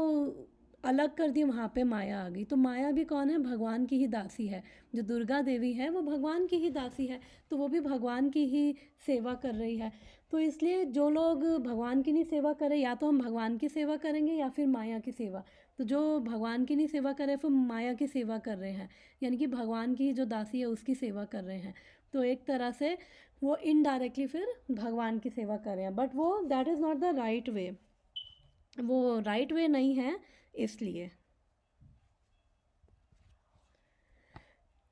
अलग कर दिया वहाँ पे माया आ गई। तो माया भी कौन है? भगवान की ही दासी है। जो दुर्गा देवी है वो भगवान की ही दासी है, तो वो भी भगवान की ही सेवा कर रही है। तो इसलिए जो लोग भगवान की नहीं सेवा करें, या तो हम भगवान की सेवा करेंगे या फिर माया की सेवा। तो जो भगवान की नहीं सेवा कर रहे फिर माया की सेवा कर रहे हैं, यानी कि भगवान की जो दासी है उसकी सेवा कर रहे हैं। तो एक तरह से वो इनडायरेक्टली फिर भगवान की सेवा कर रहे हैं, बट वो that is not the right way. वो राइट वे नहीं है इसलिए।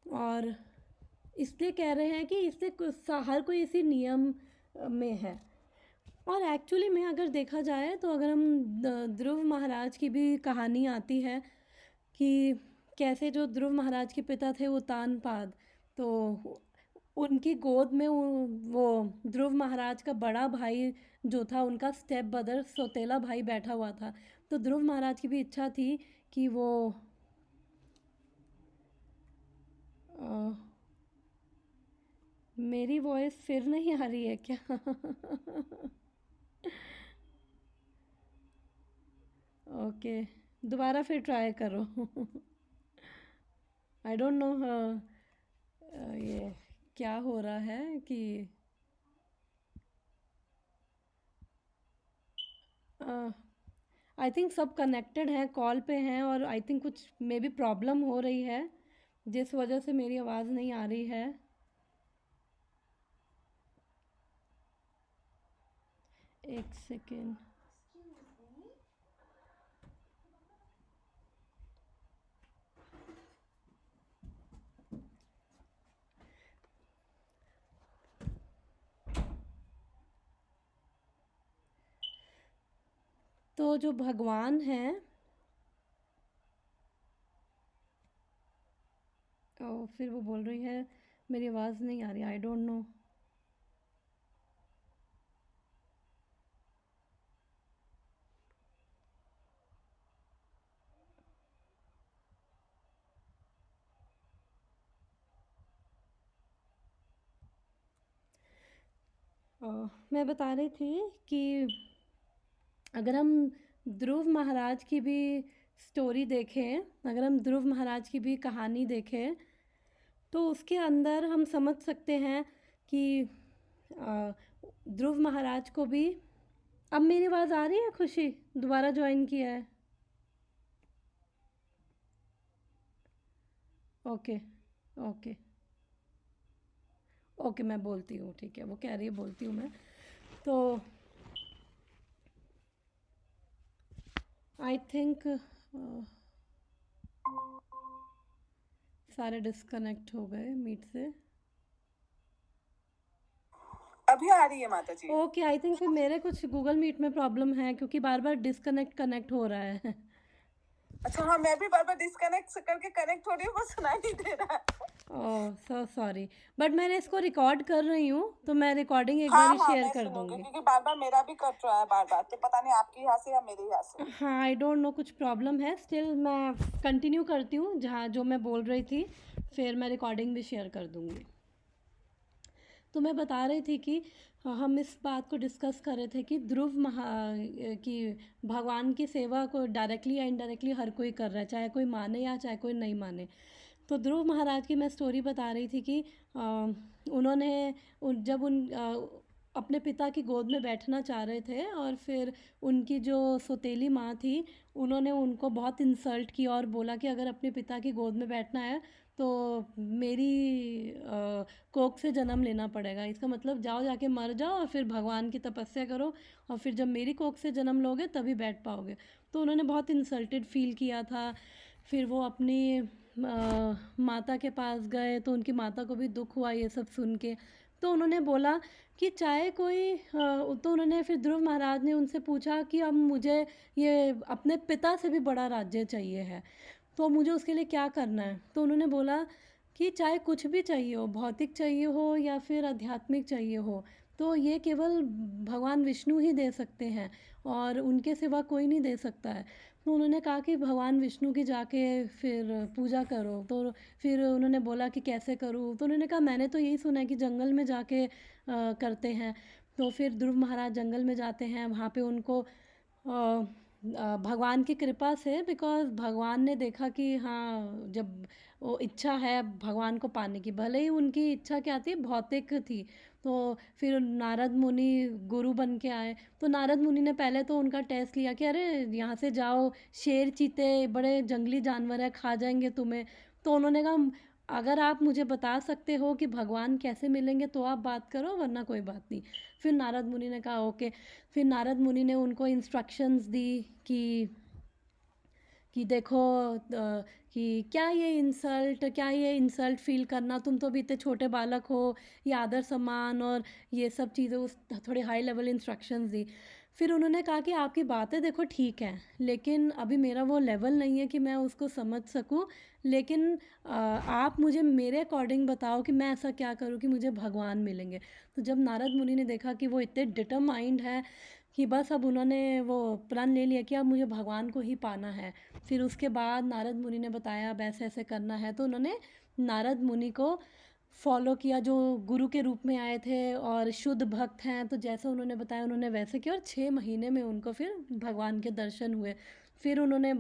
और इसलिए कह रहे हैं कि इससे हर कोई इसी नियम में है। और एक्चुअली में अगर देखा जाए तो अगर हम ध्रुव महाराज की भी कहानी आती है कि कैसे जो ध्रुव महाराज के पिता थे वो तानपाद, तो उनकी गोद में वो ध्रुव महाराज का बड़ा भाई जो था, उनका स्टेप ब्रदर सौतेला भाई बैठा हुआ था। तो ध्रुव महाराज की भी इच्छा थी कि वो अ, मेरी वॉइस फिर नहीं आ रही है क्या? ओके, दोबारा फिर ट्राई करो। आई डोंट नो ये क्या हो रहा है कि आई थिंक सब कनेक्टेड हैं, कॉल पे हैं, और आई थिंक कुछ मे बी प्रॉब्लम हो रही है जिस वजह से मेरी आवाज़ नहीं आ रही है। एक सेकेंड। तो जो भगवान हैं, और फिर वो बोल रही है मेरी आवाज़ नहीं आ रही, आई डोंट नो। मैं बता रही थी कि अगर हम ध्रुव महाराज की भी स्टोरी देखें, अगर हम ध्रुव महाराज की भी कहानी देखें, तो उसके अंदर हम समझ सकते हैं कि ध्रुव महाराज को भी। अब मेरी आवाज़ आ रही है? खुशी दोबारा ज्वाइन किया है। ओके ओके ओके, मैं बोलती हूँ, ठीक है, वो कह रही है बोलती हूँ मैं। तो आई थिंक सारे डिस्कनेक्ट हो गए मीट से। अभी आ रही है माता जी। ओके, आई थिंक फिर मेरे कुछ गूगल मीट में प्रॉब्लम है, क्योंकि बार बार डिस्कनेक्ट कनेक्ट हो रहा है। अच्छा हाँ, मैं भी बार बार डिस्कनेक्ट करके कनेक्ट हो रही हूँ, वो सुनाई नहीं दे रहा है। ओह सो सॉरी, बट मैंने इसको रिकॉर्ड कर रही हूँ, तो मैं रिकॉर्डिंग एक हाँ बार ही हाँ, शेयर मैं कर सुनूंगी दूंगी। क्योंकि बार बार मेरा भी कट रहा है बार बार, तो पता नहीं आपके यहाँ से या मेरे यहाँ से। हाँ, आई डोंट नो, कुछ प्रॉब्लम है। स्टिल मैं कंटिन्यू करती हूँ जहाँ जो मैं बोल रही थी, फिर मैं रिकॉर्डिंग भी शेयर कर दूंगी। तो मैं बता रही थी कि हम इस बात को डिस्कस कर रहे थे कि कि भगवान की सेवा को डायरेक्टली या इनडायरेक्टली हर कोई कर रहा है, चाहे कोई माने या चाहे कोई नहीं माने। तो ध्रुव महाराज की मैं स्टोरी बता रही थी कि उन्होंने जब अपने पिता की गोद में बैठना चाह रहे थे, और फिर उनकी जो सौतेली माँ थी, उन्होंने उनको बहुत इंसल्ट किया और बोला कि अगर अपने पिता की गोद में बैठना है तो मेरी कोख से जन्म लेना पड़ेगा। इसका मतलब जाओ जाके मर जाओ और फिर भगवान की तपस्या करो, और फिर जब मेरी कोख से जन्म लोगे तभी बैठ पाओगे। तो उन्होंने बहुत इंसल्टेड फील किया था। फिर वो अपनी माता के पास गए, तो उनकी माता को भी दुख हुआ ये सब सुन के। तो उन्होंने बोला कि चाहे कोई तो उन्होंने फिर ध्रुव महाराज ने उनसे पूछा कि अब मुझे ये अपने पिता से भी बड़ा राज्य चाहिए है, तो मुझे उसके लिए क्या करना है। तो उन्होंने बोला कि चाहे कुछ भी चाहिए हो, भौतिक चाहिए हो या फिर आध्यात्मिक चाहिए हो, तो ये केवल भगवान विष्णु ही दे सकते हैं, और उनके सिवा कोई नहीं दे सकता है। तो उन्होंने कहा कि भगवान विष्णु की जाके फिर पूजा करो। तो फिर उन्होंने बोला कि कैसे करूँ। तो उन्होंने कहा मैंने तो यही सुना है कि जंगल में जाके करते हैं। तो फिर ध्रुव महाराज जंगल में जाते हैं, वहाँ पे उनको भगवान की कृपा से, बिकॉज़ भगवान ने देखा कि हाँ, जब वो इच्छा है भगवान को पाने की, भले ही उनकी इच्छा क्या थी, भौतिक थी। तो फिर नारद मुनि गुरु बन के आए। तो नारद मुनि ने पहले तो उनका टेस्ट लिया कि अरे यहाँ से जाओ, शेर चीते बड़े जंगली जानवर है, खा जाएंगे तुम्हें। तो उन्होंने कहा अगर आप मुझे बता सकते हो कि भगवान कैसे मिलेंगे तो आप बात करो, वरना कोई बात नहीं। फिर नारद मुनि ने कहा ओके। फिर नारद मुनि ने उनको इंस्ट्रक्शंस दी कि देखो कि क्या ये इंसल्ट फील करना, तुम तो अभी इतने छोटे बालक हो, ये आदर सम्मान और ये सब चीज़ें, उस थोड़ी हाई लेवल इंस्ट्रक्शंस दी। फिर उन्होंने कहा कि आपकी बातें देखो ठीक है, लेकिन अभी मेरा वो लेवल नहीं है कि मैं उसको समझ सकूं, लेकिन आप मुझे मेरे अकॉर्डिंग बताओ कि मैं ऐसा क्या करूं कि मुझे भगवान मिलेंगे। तो जब नारद मुनि ने देखा कि वो इतने डिटरमाइंड है कि बस अब उन्होंने वो प्रण ले लिया कि अब मुझे भगवान को ही पाना है। फिर उसके बाद नारद मुनि ने बताया अब ऐसे ऐसे करना है, तो उन्होंने नारद मुनि को फॉलो किया, जो गुरु के रूप में आए थे और शुद्ध भक्त हैं। तो जैसा उन्होंने बताया उन्होंने वैसे किया, और 6 महीने में उनको फिर भगवान के दर्शन हुए। फिर उन्होंने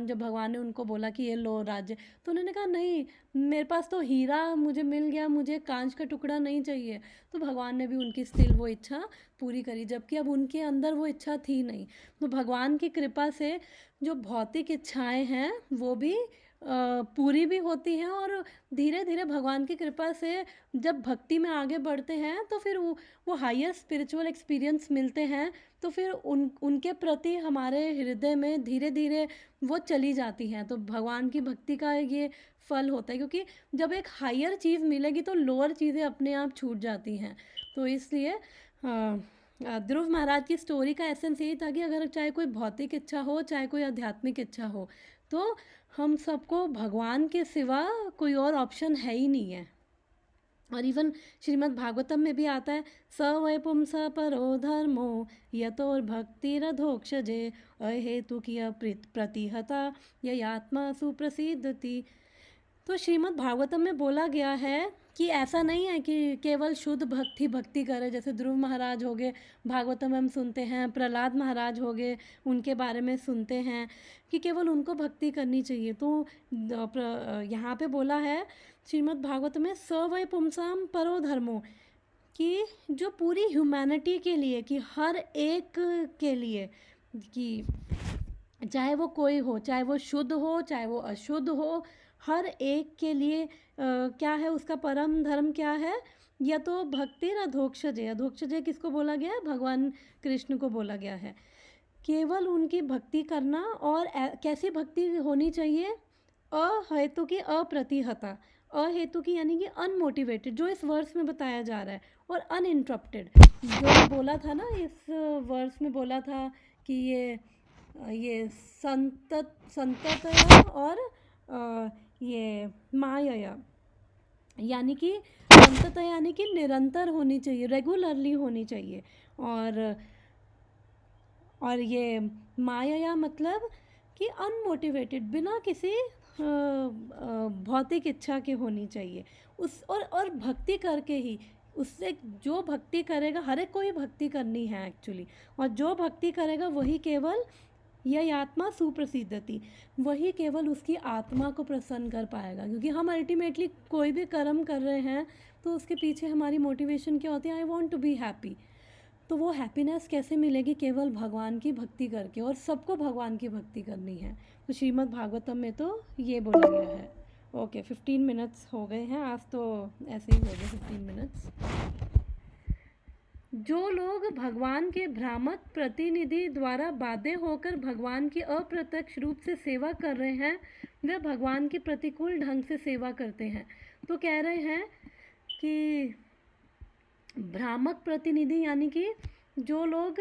जब भगवान ने उनको बोला कि ये लो राज्य, तो उन्होंने कहा नहीं, मेरे पास तो हीरा मुझे मिल गया, मुझे कांच का टुकड़ा नहीं चाहिए। तो भगवान ने भी उनकी स्टिल वो इच्छा पूरी करी, जबकि अब उनके अंदर वो इच्छा थी नहीं। तो भगवान की कृपा से जो भौतिक इच्छाएं हैं वो भी पूरी भी होती हैं, और धीरे धीरे भगवान की कृपा से जब भक्ति में आगे बढ़ते हैं तो फिर वो हायर स्पिरिचुअल एक्सपीरियंस मिलते हैं। तो फिर उनके प्रति हमारे हृदय में धीरे धीरे वो चली जाती हैं। तो भगवान की भक्ति का ये फल होता है, क्योंकि जब एक हायर चीज़ मिलेगी तो लोअर चीज़ें अपने आप छूट जाती हैं। तो इसलिए ध्रुव महाराज की स्टोरी का एसेंस यही था कि अगर चाहे कोई भौतिक इच्छा हो चाहे कोई आध्यात्मिक इच्छा हो, तो हम सबको भगवान के सिवा कोई और ऑप्शन है ही नहीं है। और इवन श्रीमद् भागवतम में भी आता है, स वै पुंस परो धर्मो यतोर्भक्तिरधोक्षजे अहेतुकीय प्रतिहता ययात्मा सुप्रसिद्धति। तो श्रीमद् भागवतम में बोला गया है कि ऐसा नहीं है कि केवल शुद्ध भक्त ही भक्ति करे। जैसे ध्रुव महाराज हो गए, भागवतम में हम सुनते हैं, प्रहलाद महाराज हो गए, उनके बारे में सुनते हैं कि केवल उनको भक्ति करनी चाहिए। तो यहाँ पे बोला है श्रीमद् भागवत में, स वै पुंसाम परो धर्मो, कि जो पूरी ह्यूमैनिटी के लिए, कि हर एक के लिए, कि चाहे वो कोई हो, चाहे वो शुद्ध हो चाहे वो अशुद्ध हो, हर एक के लिए क्या है उसका परम धर्म क्या है? या तो भक्तिर अधोक्षजे। अधोक्षजे किसको बोला गया है? भगवान कृष्ण को बोला गया है। केवल उनकी भक्ति करना, और कैसी भक्ति होनी चाहिए? अहेतु की अप्रतिहता। अहेतु की यानी कि अनमोटिवेटेड, जो इस वर्स में बताया जा रहा है, और अनइंटरप्टेड। जो बोला था ना, इस वर्स में बोला था कि ये संततया और ये मायया, यानी कि संततया यानी कि निरंतर होनी चाहिए, रेगुलरली होनी चाहिए। और ये माया मतलब कि अनमोटिवेटेड, बिना किसी भौतिक इच्छा के होनी चाहिए। और भक्ति करके ही, उससे जो भक्ति करेगा, हर एक को ही भक्ति करनी है एक्चुअली, और जो भक्ति करेगा वही केवल यह आत्मा सुप्रसिद्धति, वही केवल उसकी आत्मा को प्रसन्न कर पाएगा। क्योंकि हम अल्टीमेटली कोई भी कर्म कर रहे हैं तो उसके पीछे हमारी मोटिवेशन क्या होती है? I want to be happy. तो वो हैप्पीनेस कैसे मिलेगी? केवल भगवान की भक्ति करके, और सबको भगवान की भक्ति करनी है। तो श्रीमद् भागवतम में तो ये बोला गया है। ओके, 15 मिनट्स हो गए हैं आज, तो ऐसे ही हो गए 15 मिनट्स। जो लोग भगवान के भ्रामक प्रतिनिधि द्वारा बाध्य होकर भगवान की अप्रत्यक्ष रूप से सेवा कर रहे हैं, वे भगवान की प्रतिकूल ढंग से सेवा करते हैं। तो कह रहे हैं कि भ्रामक प्रतिनिधि यानी कि जो लोग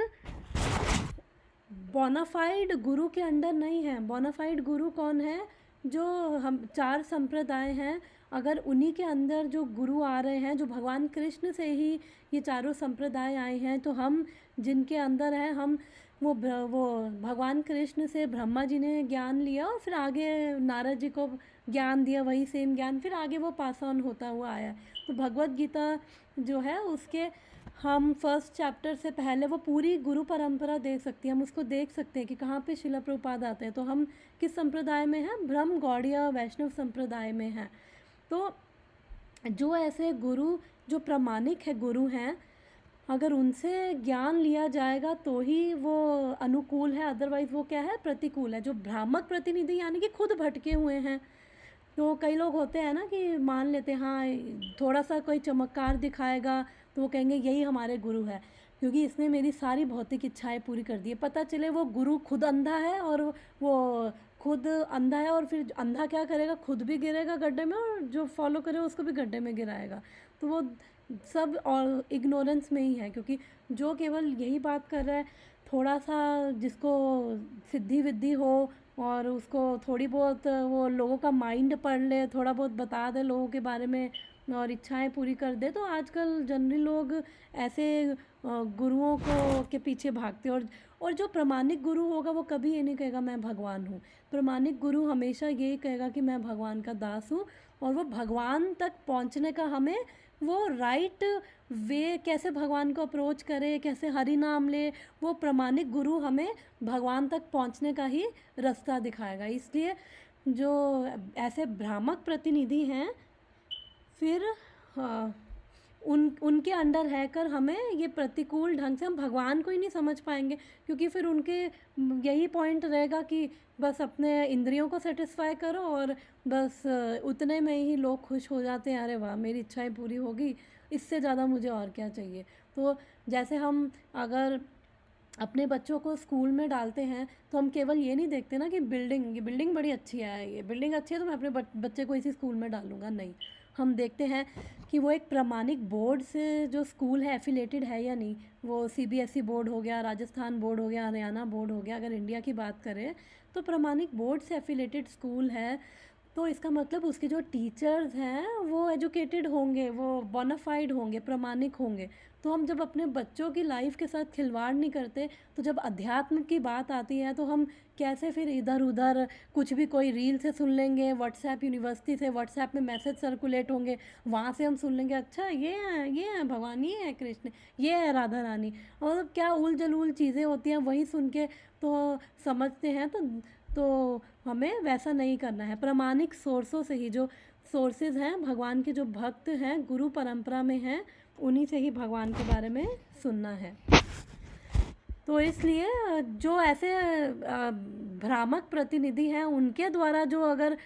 बोनाफाइड गुरु के अंडर नहीं है। बोनाफाइड गुरु कौन है? जो हम 4 संप्रदाय हैं, अगर उन्हीं के अंदर जो गुरु आ रहे हैं, जो भगवान कृष्ण से ही ये चारों संप्रदाय आए हैं, तो हम जिनके अंदर हैं, हम वो भगवान कृष्ण से ब्रह्मा जी ने ज्ञान लिया, और फिर आगे नारद जी को ज्ञान दिया, वही सेम ज्ञान फिर आगे वो पास ऑन होता हुआ आया। तो भगवत गीता जो है उसके हम फर्स्ट चैप्टर से पहले वो पूरी गुरु परंपरा देख सकते हैं, हम उसको देख सकते हैं कि कहाँ पे शिला प्रभुपाद आते हैं। तो हम किस संप्रदाय में हैं? ब्रह्म गौड़ीय वैष्णव संप्रदाय में हैं। तो जो ऐसे गुरु जो प्रामाणिक है गुरु हैं, अगर उनसे ज्ञान लिया जाएगा तो ही वो अनुकूल है, अदरवाइज़ वो क्या है? प्रतिकूल है। जो भ्रामक प्रतिनिधि यानी कि खुद भटके हुए हैं। तो कई लोग होते हैं ना कि मान लेते हैं, हाँ थोड़ा सा कोई चमत्कार दिखाएगा तो वो कहेंगे यही हमारे गुरु है, क्योंकि इसने मेरी सारी भौतिक इच्छाएं पूरी कर दी है। पता चले वो गुरु खुद अंधा है, और वो खुद अंधा है, और फिर अंधा क्या करेगा? खुद भी गिरेगा गड्ढे में, और जो फॉलो करे उसको भी गड्ढे में गिराएगा। तो वो सब और इग्नोरेंस में ही है, क्योंकि जो केवल यही बात कर रहा है, थोड़ा सा जिसको सिद्धि विद्धि हो, और उसको थोड़ी बहुत वो लोगों का माइंड पढ़ ले, थोड़ा बहुत बता दे लोगों के बारे में, और इच्छाएं पूरी कर दे, तो आजकल जनरली लोग ऐसे गुरुओं को के पीछे भागते हैं। और जो प्रामाणिक गुरु होगा वो कभी ये नहीं कहेगा मैं भगवान हूँ। प्रामाणिक गुरु हमेशा यही कहेगा कि मैं भगवान का दास हूँ, और वो भगवान तक पहुँचने का हमें वो राइट वे, कैसे भगवान को अप्रोच करे, कैसे हरि नाम ले, वो प्रामाणिक गुरु हमें भगवान तक पहुँचने का ही रास्ता दिखाएगा। इसलिए जो ऐसे भ्रामक प्रतिनिधि हैं, फिर उनके अंडर रहकर हमें ये प्रतिकूल ढंग से हम भगवान को ही नहीं समझ पाएंगे, क्योंकि फिर उनके यही पॉइंट रहेगा कि बस अपने इंद्रियों को सेटिस्फाई करो, और बस उतने में ही लोग खुश हो जाते हैं, अरे वाह मेरी इच्छाएं पूरी होगी, इससे ज़्यादा मुझे और क्या चाहिए। तो जैसे हम अगर अपने बच्चों को स्कूल में डालते हैं, तो हम केवल ये नहीं देखते ना कि ये बिल्डिंग बड़ी अच्छी है, ये बिल्डिंग अच्छी है तो मैं अपने बच्चे को इसी स्कूल में डालूँगा। नहीं, हम देखते हैं कि वो एक प्रामाणिक बोर्ड से जो स्कूल है एफिलेटेड है या नहीं। वो सीबीएसई बोर्ड हो गया, राजस्थान बोर्ड हो गया, हरियाणा बोर्ड हो गया, अगर इंडिया की बात करें तो प्रामाणिक बोर्ड से एफिलेटेड स्कूल है। तो इसका मतलब उसके जो टीचर्स हैं वो एजुकेटेड होंगे, वो बोनाफाइड होंगे, प्रामाणिक होंगे। तो हम जब अपने बच्चों की लाइफ के साथ खिलवाड़ नहीं करते, तो जब अध्यात्म की बात आती है तो हम कैसे फिर इधर उधर कुछ भी कोई रील से सुन लेंगे, व्हाट्सएप यूनिवर्सिटी से व्हाट्सएप में मैसेज सर्कुलेट होंगे, वहाँ से हम सुन लेंगे अच्छा ये है भगवान, ये है कृष्ण, ये है राधा रानी, और क्या उल जलूल चीज़ें होती हैं, वही सुन के तो समझते हैं। तो हमें वैसा नहीं करना है। प्रामाणिक सोर्सों से ही, जो सोर्सेज हैं भगवान के, जो भक्त हैं गुरु परंपरा में हैं, उन्हीं से ही भगवान के बारे में सुनना है। तो इसलिए जो ऐसे भ्रामक प्रतिनिधि हैं उनके द्वारा जो अगर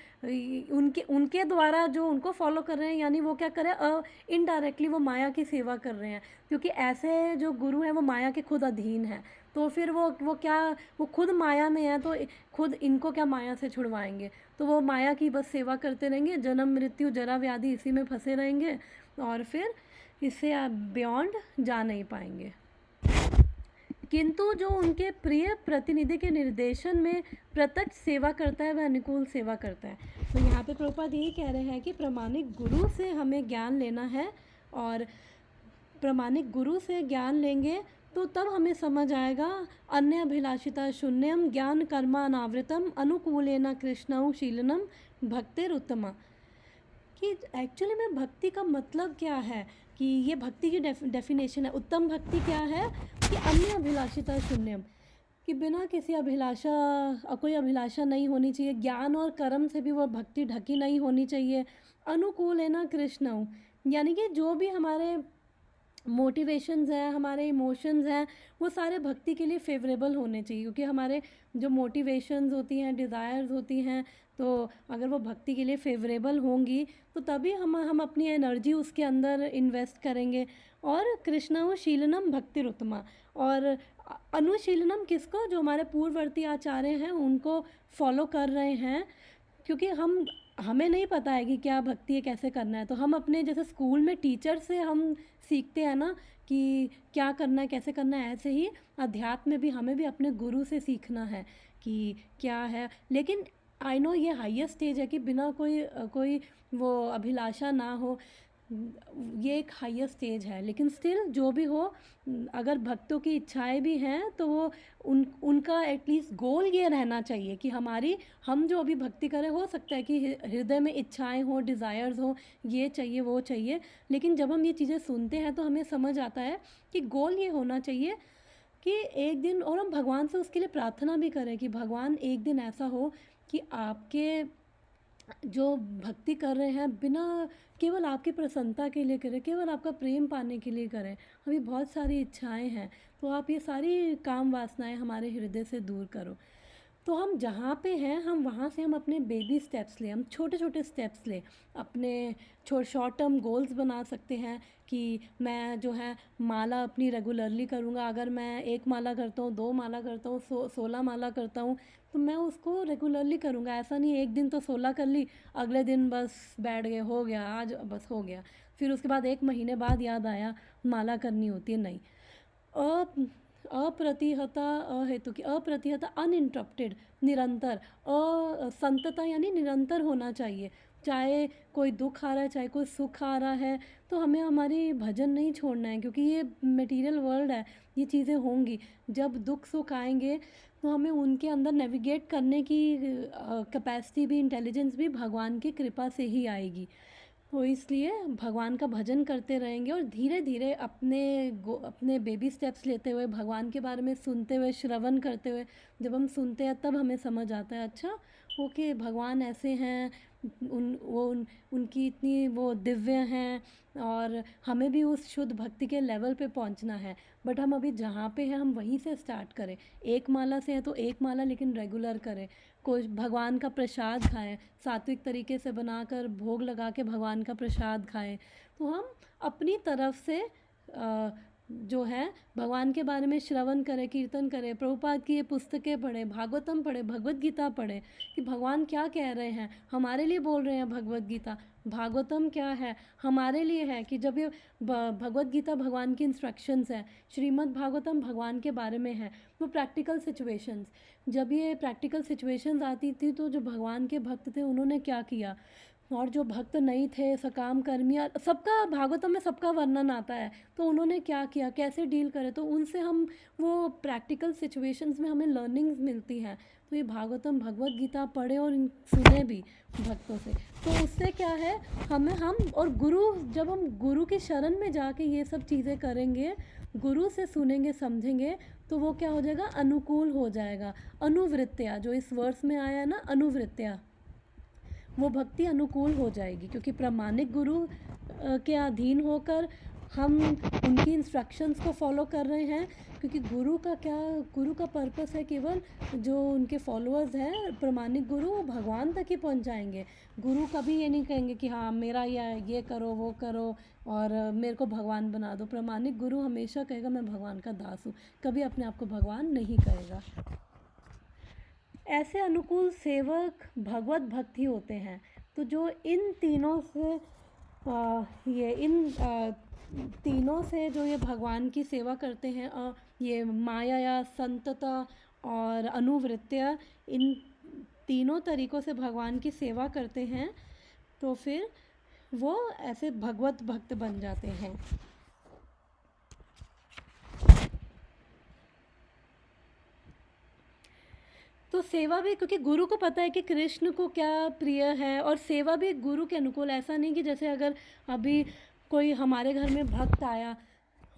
उनके उनके द्वारा जो उनको फॉलो कर रहे हैं, यानी वो क्या कर रहे हैं, इनडायरेक्टली वो माया की सेवा कर रहे हैं, क्योंकि ऐसे जो गुरु हैं वो माया के खुद अधीन हैं। तो फिर वो क्या, वो खुद माया में है, तो खुद इनको क्या माया से छुड़वाएंगे। तो वो माया की बस सेवा करते रहेंगे, जन्म मृत्यु जरा व्याधि इसी में फंसे रहेंगे, और फिर इससे आप बियॉन्ड जा नहीं पाएंगे। किंतु जो उनके प्रिय प्रतिनिधि के निर्देशन में प्रत्यक्ष सेवा करता है वह अनुकूल सेवा करता है। तो यहाँ पे प्रभुपाद यही कह रहे हैं कि प्रामाणिक गुरु से हमें ज्ञान लेना है, और प्रामाणिक गुरु से ज्ञान लेंगे तो तब हमें समझ आएगा अन्य अभिलाषिता शून्यम ज्ञान कर्मा अनावृतम अनुकूलेन कृष्णौ शीलनम भक्तिरुत्तमा, कि एक्चुअली में भक्ति का मतलब क्या है, कि ये भक्ति की डेफिनेशन है। उत्तम भक्ति क्या है कि अन्य अभिलाषिता शून्यम, कि बिना किसी अभिलाषा, कोई अभिलाषा नहीं होनी चाहिए, ज्ञान और कर्म से भी वो भक्ति ढकी नहीं होनी चाहिए। अनुकूल है ना कृष्ण, यानी कि जो भी हमारे मोटिवेशंस हैं, हमारे इमोशंस हैं, वो सारे भक्ति के लिए फेवरेबल होने चाहिए, क्योंकि हमारे जो मोटिवेशंस होती हैं, डिज़ायर्स होती हैं, तो अगर वो भक्ति के लिए फेवरेबल होंगी तो तभी हम अपनी एनर्जी उसके अंदर इन्वेस्ट करेंगे। और कृष्णा शीलनम भक्तिरुत्तमा, और अनुशीलनम किसको, जो हमारे पूर्ववर्ती आचार्य हैं उनको फॉलो कर रहे हैं, क्योंकि हमें नहीं पता है कि क्या भक्ति है, कैसे करना है। तो हम अपने जैसे स्कूल में टीचर से हम सीखते हैं ना कि क्या करना है, कैसे करना है, ऐसे ही अध्यात्म में भी हमें भी अपने गुरु से सीखना है कि क्या है। लेकिन आई नो ये हाईएस्ट स्टेज है कि बिना कोई वो अभिलाषा ना हो, ये एक हाईएस्ट स्टेज है। लेकिन स्टिल जो भी हो, अगर भक्तों की इच्छाएं भी हैं तो वो उनका एटलीस्ट गोल ये रहना चाहिए कि हम जो अभी भक्ति करें, हो सकता है कि हृदय में इच्छाएं हो, डिज़ायर्स हो, ये चाहिए वो चाहिए, लेकिन जब हम ये चीज़ें सुनते हैं तो हमें समझ आता है कि गोल ये होना चाहिए कि एक दिन, और हम भगवान से उसके लिए प्रार्थना भी करें कि भगवान एक दिन ऐसा हो कि आपके जो भक्ति कर रहे हैं बिना, केवल आपकी प्रसन्नता के लिए करें, केवल आपका प्रेम पाने के लिए करें। अभी बहुत सारी इच्छाएं हैं, तो आप ये सारी काम वासनाएं हमारे हृदय से दूर करो। तो हम जहाँ पे हैं, हम वहाँ से हम अपने बेबी स्टेप्स लें, हम छोटे छोटे स्टेप्स लें, अपने शॉर्ट टर्म गोल्स बना सकते हैं कि मैं जो है माला अपनी रेगुलरली करूँगा। अगर मैं 1 माला करता हूँ, 2 माला करता हूँ, 16 माला करता हूँ, तो मैं उसको रेगुलरली करूँगा। ऐसा नहीं एक दिन तो 16 कर ली, अगले दिन बस बैठ गए, हो गया आज बस हो गया, फिर उसके बाद 1 महीने बाद याद आया माला करनी होती है। नहीं, अप्रतिहता, अहेतु की अप्रतिहता, अनइंटरप्टेड, निरंतर, असंतता यानी निरंतर होना चाहिए। चाहे कोई दुख आ रहा है, चाहे कोई सुख आ रहा है, तो हमें हमारी भजन नहीं छोड़ना है, क्योंकि ये मटेरियल वर्ल्ड है, ये चीज़ें होंगी। जब दुख सुख आएंगे तो हमें उनके अंदर नेविगेट करने की कैपेसिटी भी, इंटेलिजेंस भी भगवान की कृपा से ही आएगी। तो इसलिए भगवान का भजन करते रहेंगे, और धीरे धीरे अपने बेबी स्टेप्स लेते हुए, भगवान के बारे में सुनते हुए, श्रवण करते हुए, जब हम सुनते हैं तब हमें समझ आता है, अच्छा ओके भगवान ऐसे हैं, उनकी इतनी वो दिव्य हैं, और हमें भी उस शुद्ध भक्ति के लेवल पे पहुंचना है। बट हम अभी जहाँ पे हैं हम वहीं से स्टार्ट करें। 1 माला से है तो 1 माला, लेकिन रेगुलर करें। कुछ भगवान का प्रसाद खाएं, सात्विक तरीके से बनाकर भोग लगा के भगवान का प्रसाद खाएं। तो हम अपनी तरफ से जो है भगवान के बारे में श्रवण करें, कीर्तन करें, प्रभुपाद की ये पुस्तकें पढ़ें, भागवतम पढ़ें, भगवत गीता पढ़ें कि भगवान क्या कह रहे हैं, हमारे लिए बोल रहे हैं भगवत गीता। भागवतम क्या है, हमारे लिए है कि जब ये भगवत गीता भगवान की इंस्ट्रक्शंस हैं, श्रीमद् भागवतम भगवान के बारे में है। वो प्रैक्टिकल सिचुएशंस, जब ये प्रैक्टिकल सिचुएशंस आती थी तो जो भगवान के भक्त थे उन्होंने क्या किया, और जो भक्त नहीं थे, सकाम कर्मी, सबका भागवतम में सबका वर्णन आता है, तो उन्होंने क्या किया, कैसे डील करे, तो उनसे हम वो प्रैक्टिकल सिचुएशंस में हमें लर्निंग्स मिलती हैं। तो ये भागवतम भगवत गीता पढ़े और सुने भी भक्तों से, तो उससे क्या है, हम और जब हम गुरु की शरण में जाके ये सब चीज़ें करेंगे, गुरु से सुनेंगे, समझेंगे, तो वो क्या हो जाएगा, अनुकूल हो जाएगा। अनुवृत्तियाँ, जो इस वर्ष में आया है ना, अनुवृत्तियाँ, वो भक्ति अनुकूल हो जाएगी, क्योंकि प्रामाणिक गुरु के अधीन होकर हम उनकी इंस्ट्रक्शंस को फॉलो कर रहे हैं, क्योंकि गुरु का पर्पस है केवल जो उनके फॉलोअर्स हैं प्रमाणिक गुरु वो भगवान तक ही पहुंचाएंगे। गुरु कभी ये नहीं कहेंगे कि हाँ मेरा ये करो वो करो और मेरे को भगवान बना दो। प्रमाणिक गुरु हमेशा कहेगा मैं भगवान का दास हूँ, कभी अपने आप को भगवान नहीं कहेगा। ऐसे अनुकूल सेवक भगवत भक्त ही होते हैं। तो जो इन तीनों से तीनों से जो ये भगवान की सेवा करते हैं, ये माया या संतता और अनुवृत्तियाँ, इन तीनों तरीक़ों से भगवान की सेवा करते हैं, तो फिर वो ऐसे भगवत भक्त बन जाते हैं। तो सेवा भी, क्योंकि गुरु को पता है कि कृष्ण को क्या प्रिय है, और सेवा भी गुरु के अनुकूल। ऐसा नहीं कि जैसे अगर अभी कोई हमारे घर में भक्त आया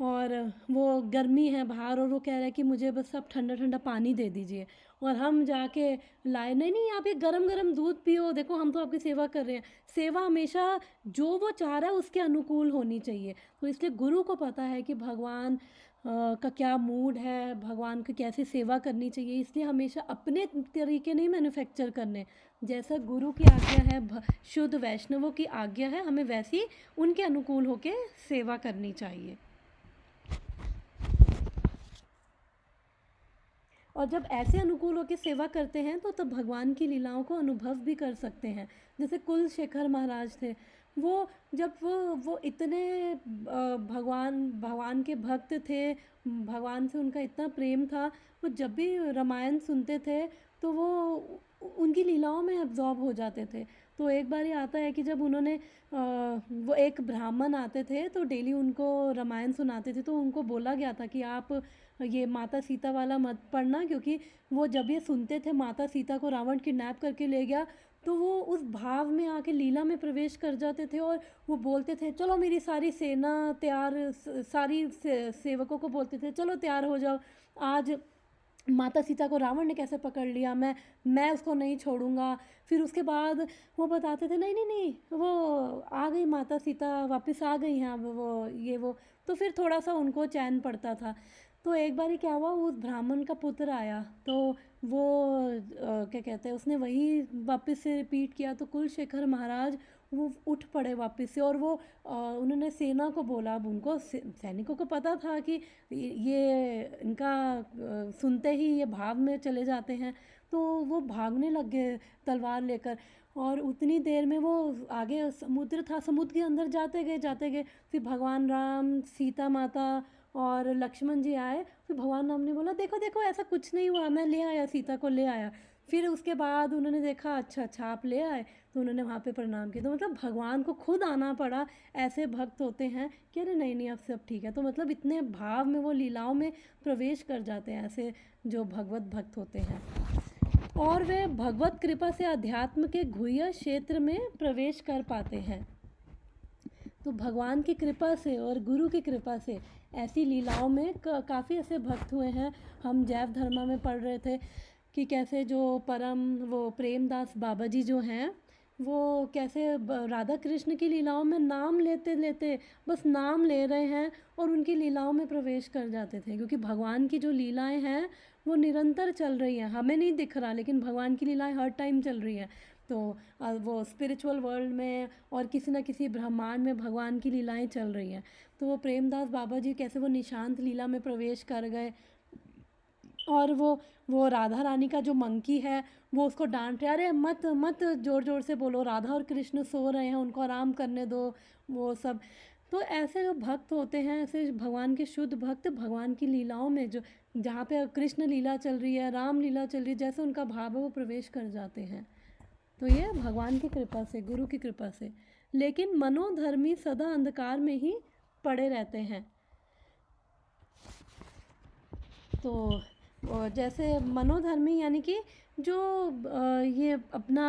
और वो गर्मी है बाहर और वो कह रहा है कि मुझे बस आप ठंडा ठंडा पानी दे दीजिए, और हम जाके लाए, नहीं आप ये गरम गरम दूध पियो, देखो हम तो आपकी सेवा कर रहे हैं। सेवा हमेशा जो वो चाह रहा है उसके अनुकूल होनी चाहिए। तो इसलिए गुरु को पता है कि भगवान का क्या मूड है, भगवान की कैसे सेवा करनी चाहिए, इसलिए हमेशा अपने तरीके नहीं मैन्युफैक्चर करने। जैसा गुरु की आज्ञा है, शुद्ध वैष्णवों की आज्ञा है, हमें वैसी उनके अनुकूल होके सेवा करनी चाहिए। और जब ऐसे अनुकूल होकर सेवा करते हैं तो तब भगवान की लीलाओं को अनुभव भी कर सकते हैं। जैसे कुलशेखर महाराज थे, वो जब वो इतने भगवान के भक्त थे, भगवान से उनका इतना प्रेम था, वो जब भी रामायण सुनते थे तो वो उनकी लीलाओं में एब्जॉर्ब हो जाते थे। तो एक बार ये आता है कि जब उन्होंने वो एक ब्राह्मण आते थे तो डेली उनको रामायण सुनाते थे, तो उनको बोला गया था कि आप ये माता सीता वाला मत पढ़ना, क्योंकि वो जब ये सुनते थे माता सीता को रावण किडनैप करके ले गया, तो वो उस भाव में आके लीला में प्रवेश कर जाते थे और वो बोलते थे चलो मेरी सारी सेना तैयार, सारी सेवकों को बोलते थे चलो तैयार हो जाओ, आज माता सीता को रावण ने कैसे पकड़ लिया, मैं उसको नहीं छोड़ूंगा। फिर उसके बाद वो बताते थे नहीं नहीं नहीं वो आ गई माता सीता, वापस आ गई हैं अब वो। तो फिर थोड़ा सा उनको चैन पड़ता था। तो एक बार क्या हुआ, उस ब्राह्मण का पुत्र आया तो वो क्या कहते हैं, उसने वही वापस से रिपीट किया, तो कुलशेखर महाराज वो उठ पड़े वापस से, और वो उन्होंने सेना को बोला। अब उनको सैनिकों को पता था कि ये इनका सुनते ही ये भाव में चले जाते हैं, तो वो भागने लग गए तलवार लेकर। और उतनी देर में वो आगे समुद्र था, समुद्र के अंदर जाते गए। फिर भगवान राम, सीता माता और लक्ष्मण जी आए। फिर भगवान राम ने बोला देखो देखो ऐसा कुछ नहीं हुआ, मैं ले आया, सीता को ले आया। फिर उसके बाद उन्होंने देखा अच्छा आप ले आए, तो उन्होंने वहाँ पे प्रणाम किया। तो मतलब भगवान को खुद आना पड़ा। ऐसे भक्त होते हैं कि अरे नहीं अब सब ठीक है। तो मतलब इतने भाव में वो लीलाओं में प्रवेश कर जाते हैं ऐसे जो भगवत भक्त होते हैं, और वे भगवत कृपा से अध्यात्म के गुह्य क्षेत्र में प्रवेश कर पाते हैं। तो भगवान की कृपा से और गुरु की कृपा से ऐसी लीलाओं में काफ़ी ऐसे भक्त हुए हैं। हम जैव धर्मा में पढ़ रहे थे कि कैसे जो वो प्रेमदास बाबा जी जो हैं, वो कैसे राधा कृष्ण की लीलाओं में नाम लेते लेते बस नाम ले रहे हैं और उनकी लीलाओं में प्रवेश कर जाते थे, क्योंकि भगवान की जो लीलाएं हैं वो निरंतर चल रही हैं, हमें नहीं दिख रहा लेकिन भगवान की लीलाएं हर टाइम चल रही हैं। तो वो स्पिरिचुअल वर्ल्ड में और किसी न किसी ब्रह्मांड में भगवान की लीलाएं चल रही हैं। तो वो प्रेमदास बाबा जी कैसे वो निशांत लीला में प्रवेश कर गए, और वो राधा रानी का जो मंकी है वो उसको डांट रहा, अरे मत ज़ोर ज़ोर से बोलो, राधा और कृष्ण सो रहे हैं, उनको आराम करने दो, वो सब। तो ऐसे जो भक्त होते हैं, ऐसे भगवान के शुद्ध भक्त भगवान की लीलाओं में जो जहाँ पे कृष्ण लीला चल रही है, राम लीला चल रही है, जैसे उनका भाव है वो प्रवेश कर जाते हैं। तो ये भगवान की कृपा से, गुरु की कृपा से। लेकिन मनोधर्मी सदा अंधकार में ही पड़े रहते हैं। तो जैसे मनोधर्मी यानी कि जो ये अपना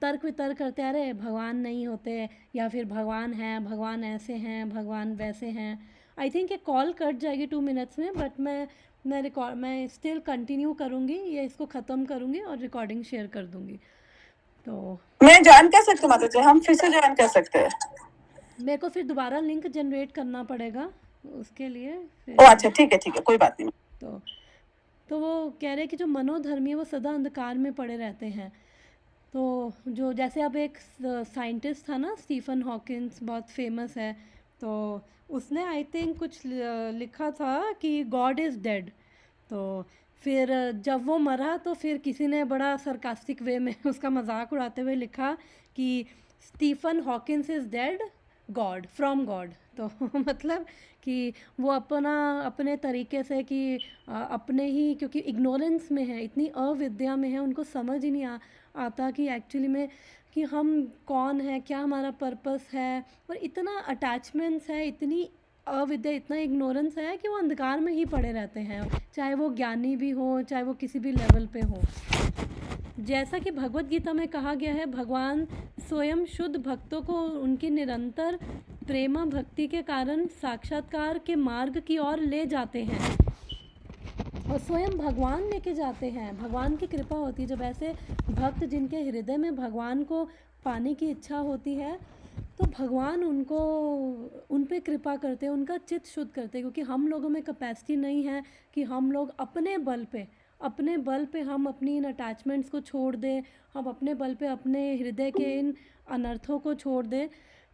तर्क वितर्क करते हैं, अरे भगवान नहीं होते, या फिर भगवान हैं, भगवान ऐसे हैं, भगवान वैसे हैं। आई थिंक ये कॉल कट जाएगी 2 मिनट्स में, बट मैं स्टिल कंटिन्यू करूँगी, ये इसको ख़त्म करूँगी और रिकॉर्डिंग शेयर कर दूँगी। तो मैं ज्वाइन कर सकती हूँ माता जी, हम फिर से ज्वाइन कर सकते हैं। मेरे को फिर दोबारा लिंक जनरेट करना पड़ेगा उसके लिए ओ फिर। अच्छा ठीक है कोई बात नहीं। तो वो कह रहे कि जो मनोधर्मी है वो सदा अंधकार में पड़े रहते हैं। तो जो जैसे अब एक साइंटिस्ट था ना, स्टीफन हॉकिंस, बहुत फेमस है। तो उसने आई थिंक कुछ लिखा था कि गॉड इज़ डेड। तो फिर जब वो मरा तो फिर किसी ने बड़ा सरकास्टिक वे में उसका मजाक उड़ाते हुए लिखा कि Stephen Hawkins is dead, god from god. तो मतलब कि वो अपने तरीके से कि अपने ही, क्योंकि इग्नोरेंस में है, इतनी अविद्या में है, उनको समझ ही नहीं आता कि एक्चुअली में कि हम कौन है, क्या हमारा पर्पस है। और इतना अटैचमेंट्स है, इतनी अविद्या, इतना इग्नोरेंस है कि वो अंधकार में ही पड़े रहते हैं, चाहे वो ज्ञानी भी हो, चाहे वो किसी भी लेवल पे हो। जैसा कि भगवत गीता में कहा गया है, भगवान स्वयं शुद्ध भक्तों को उनकी निरंतर प्रेमा भक्ति के कारण साक्षात्कार के मार्ग की ओर ले जाते हैं, और स्वयं भगवान लेके जाते हैं। भगवान की कृपा होती है जब ऐसे भक्त जिनके हृदय में भगवान को पाने की इच्छा होती है, तो भगवान उनको उन पे कृपा करते हैं, उनका चित्त शुद्ध करते हैं। क्योंकि हम लोगों में कैपेसिटी नहीं है कि हम लोग अपने बल पे हम अपनी इन अटैचमेंट्स को छोड़ दें, हम अपने बल पे अपने हृदय के इन अनर्थों को छोड़ दें।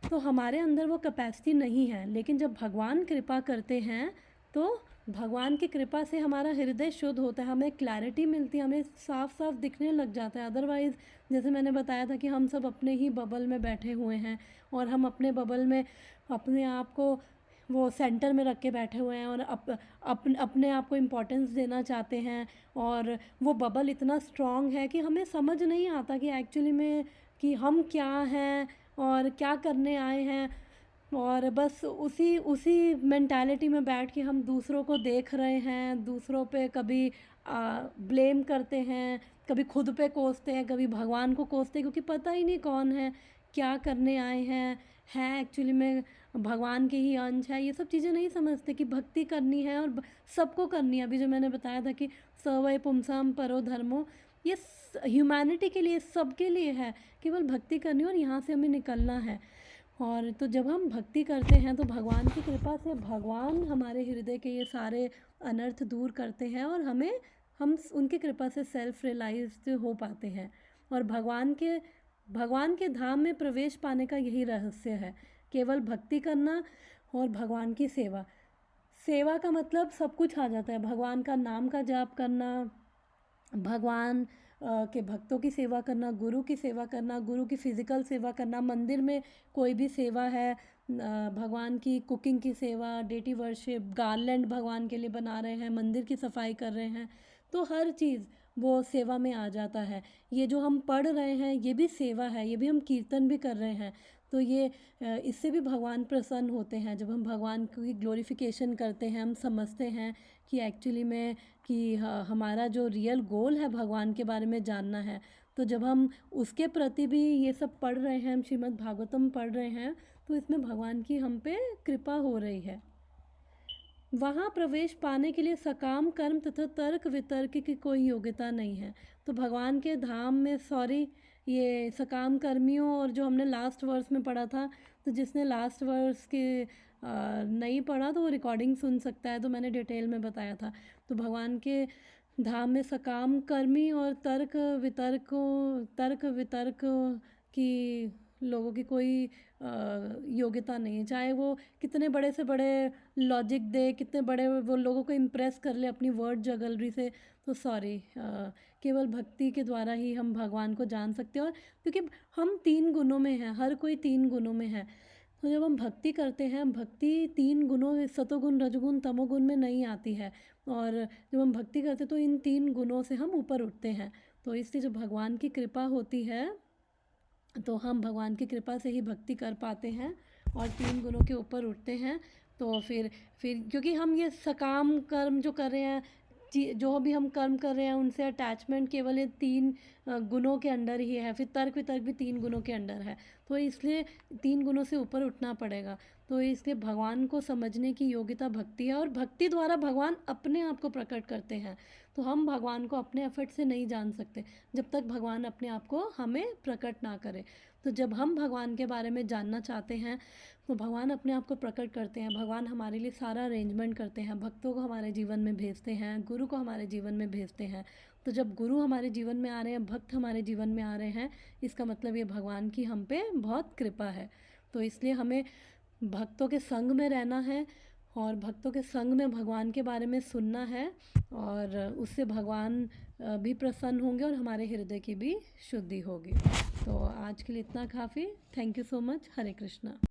तो हमारे अंदर वो कैपेसिटी नहीं है। लेकिन जब भगवान कृपा करते हैं तो भगवान की कृपा से हमारा हृदय शुद्ध होता है, हमें क्लैरिटी मिलती है, हमें साफ साफ दिखने लग जाता है। अदरवाइज़ जैसे मैंने बताया था कि हम सब अपने ही बबल में बैठे हुए हैं, और हम अपने बबल में अपने आप को वो सेंटर में रख के बैठे हुए हैं, और अपने आप को इम्पोर्टेंस देना चाहते हैं। और वो बबल इतना स्ट्रॉन्ग है कि हमें समझ नहीं आता कि एक्चुअली में कि हम क्या हैं और क्या करने आए हैं। और बस उसी उसी मेंटालिटी में बैठ के हम दूसरों को देख रहे हैं, दूसरों पे कभी ब्लेम करते हैं, कभी खुद पे कोसते हैं, कभी भगवान को कोसते हैं, क्योंकि पता ही नहीं कौन है, क्या करने आए हैं एक्चुअली में भगवान के ही अंश है। ये सब चीज़ें नहीं समझते कि भक्ति करनी है और सबको करनी है। अभी जो मैंने बताया था कि सर्वे पुंसाम परो धर्मो, ये ह्यूमैनिटी के लिए, सबके लिए है, केवल भक्ति करनी और यहाँ से हमें निकलना है। और तो जब हम भक्ति करते हैं तो भगवान की कृपा से भगवान हमारे हृदय के ये सारे अनर्थ दूर करते हैं, और हम उनकी कृपा से सेल्फ रियलाइज्ड हो पाते हैं। और भगवान के धाम में प्रवेश पाने का यही रहस्य है, केवल भक्ति करना और भगवान की सेवा। सेवा का मतलब सब कुछ आ जाता है, भगवान का नाम का जाप करना, भगवान के भक्तों की सेवा करना, गुरु की सेवा करना, गुरु की फ़िज़िकल सेवा करना, मंदिर में कोई भी सेवा है, भगवान की कुकिंग की सेवा, डेटी वर्शिप, गार्लैंड भगवान के लिए बना रहे हैं, मंदिर की सफाई कर रहे हैं, तो हर चीज़ वो सेवा में आ जाता है। ये जो हम पढ़ रहे हैं ये भी सेवा है, ये भी हम कीर्तन भी कर रहे हैं। तो ये इससे भी भगवान प्रसन्न होते हैं। जब हम भगवान की ग्लोरिफिकेशन करते हैं, हम समझते हैं कि एक्चुअली में कि हमारा जो रियल गोल है भगवान के बारे में जानना है। तो जब हम उसके प्रति भी ये सब पढ़ रहे हैं, हम श्रीमद् भागवतम पढ़ रहे हैं, तो इसमें भगवान की हम पे कृपा हो रही है। वहाँ प्रवेश पाने के लिए सकाम कर्म तथा तर्क वितर्क की कोई योग्यता नहीं है। तो भगवान के धाम में, सॉरी, ये सकाम कर्मियों, और जो हमने लास्ट वर्स में पढ़ा था, तो जिसने लास्ट वर्स के नहीं पढ़ा तो वो रिकॉर्डिंग सुन सकता है, तो मैंने डिटेल में बताया था। तो भगवान के धाम में सकाम कर्मी और तर्क वितर्क की लोगों की कोई योग्यता नहीं है। चाहे वो कितने बड़े से बड़े लॉजिक दे, कितने बड़े वो लोगों को इम्प्रेस कर ले अपनी वर्ड जगलरी से, तो सॉरी, केवल भक्ति के द्वारा ही हम भगवान को जान सकते हैं। और क्योंकि हम 3 गुणों में हैं, हर कोई 3 गुणों में है। तो जब हम भक्ति करते हैं, भक्ति 3 गुणों, सतोगुण, रजोगुण, तमोगुण में नहीं आती है। और जब हम भक्ति करते हैं तो इन 3 गुणों से हम ऊपर उठते हैं। तो इसलिए जब भगवान की कृपा होती है तो हम भगवान की कृपा से ही भक्ति कर पाते हैं और 3 गुणों के ऊपर उठते हैं। तो फिर क्योंकि हम ये सकाम कर्म जो कर रहे हैं, जो भी हम कर्म कर रहे हैं, उनसे अटैचमेंट केवल ये 3 गुणों के अंडर ही है। फिर तर्क वितर्क भी 3 गुणों के अंडर है। तो इसलिए 3 गुणों से ऊपर उठना पड़ेगा। तो इसलिए भगवान को समझने की योग्यता भक्ति है, और भक्ति द्वारा भगवान अपने आप को प्रकट करते हैं। तो हम भगवान को अपने एफर्ट से नहीं जान सकते जब तक भगवान अपने आप को हमें प्रकट ना करे। तो जब हम भगवान के बारे में जानना चाहते हैं तो भगवान अपने आप को प्रकट करते हैं, भगवान हमारे लिए सारा अरेंजमेंट करते हैं, भक्तों को हमारे जीवन में भेजते हैं, गुरु को हमारे जीवन में भेजते हैं। तो जब गुरु हमारे जीवन में आ रहे हैं, भक्त हमारे जीवन में आ रहे हैं, इसका मतलब ये भगवान की हम पे बहुत कृपा है। तो इसलिए हमें भक्तों के संग में रहना है और भक्तों के संग में भगवान के बारे में सुनना है, और उससे भगवान भी प्रसन्न होंगे और हमारे हृदय की भी शुद्धि होगी। तो आज के लिए इतना काफ़ी। Thank you so much. Hare Krishna.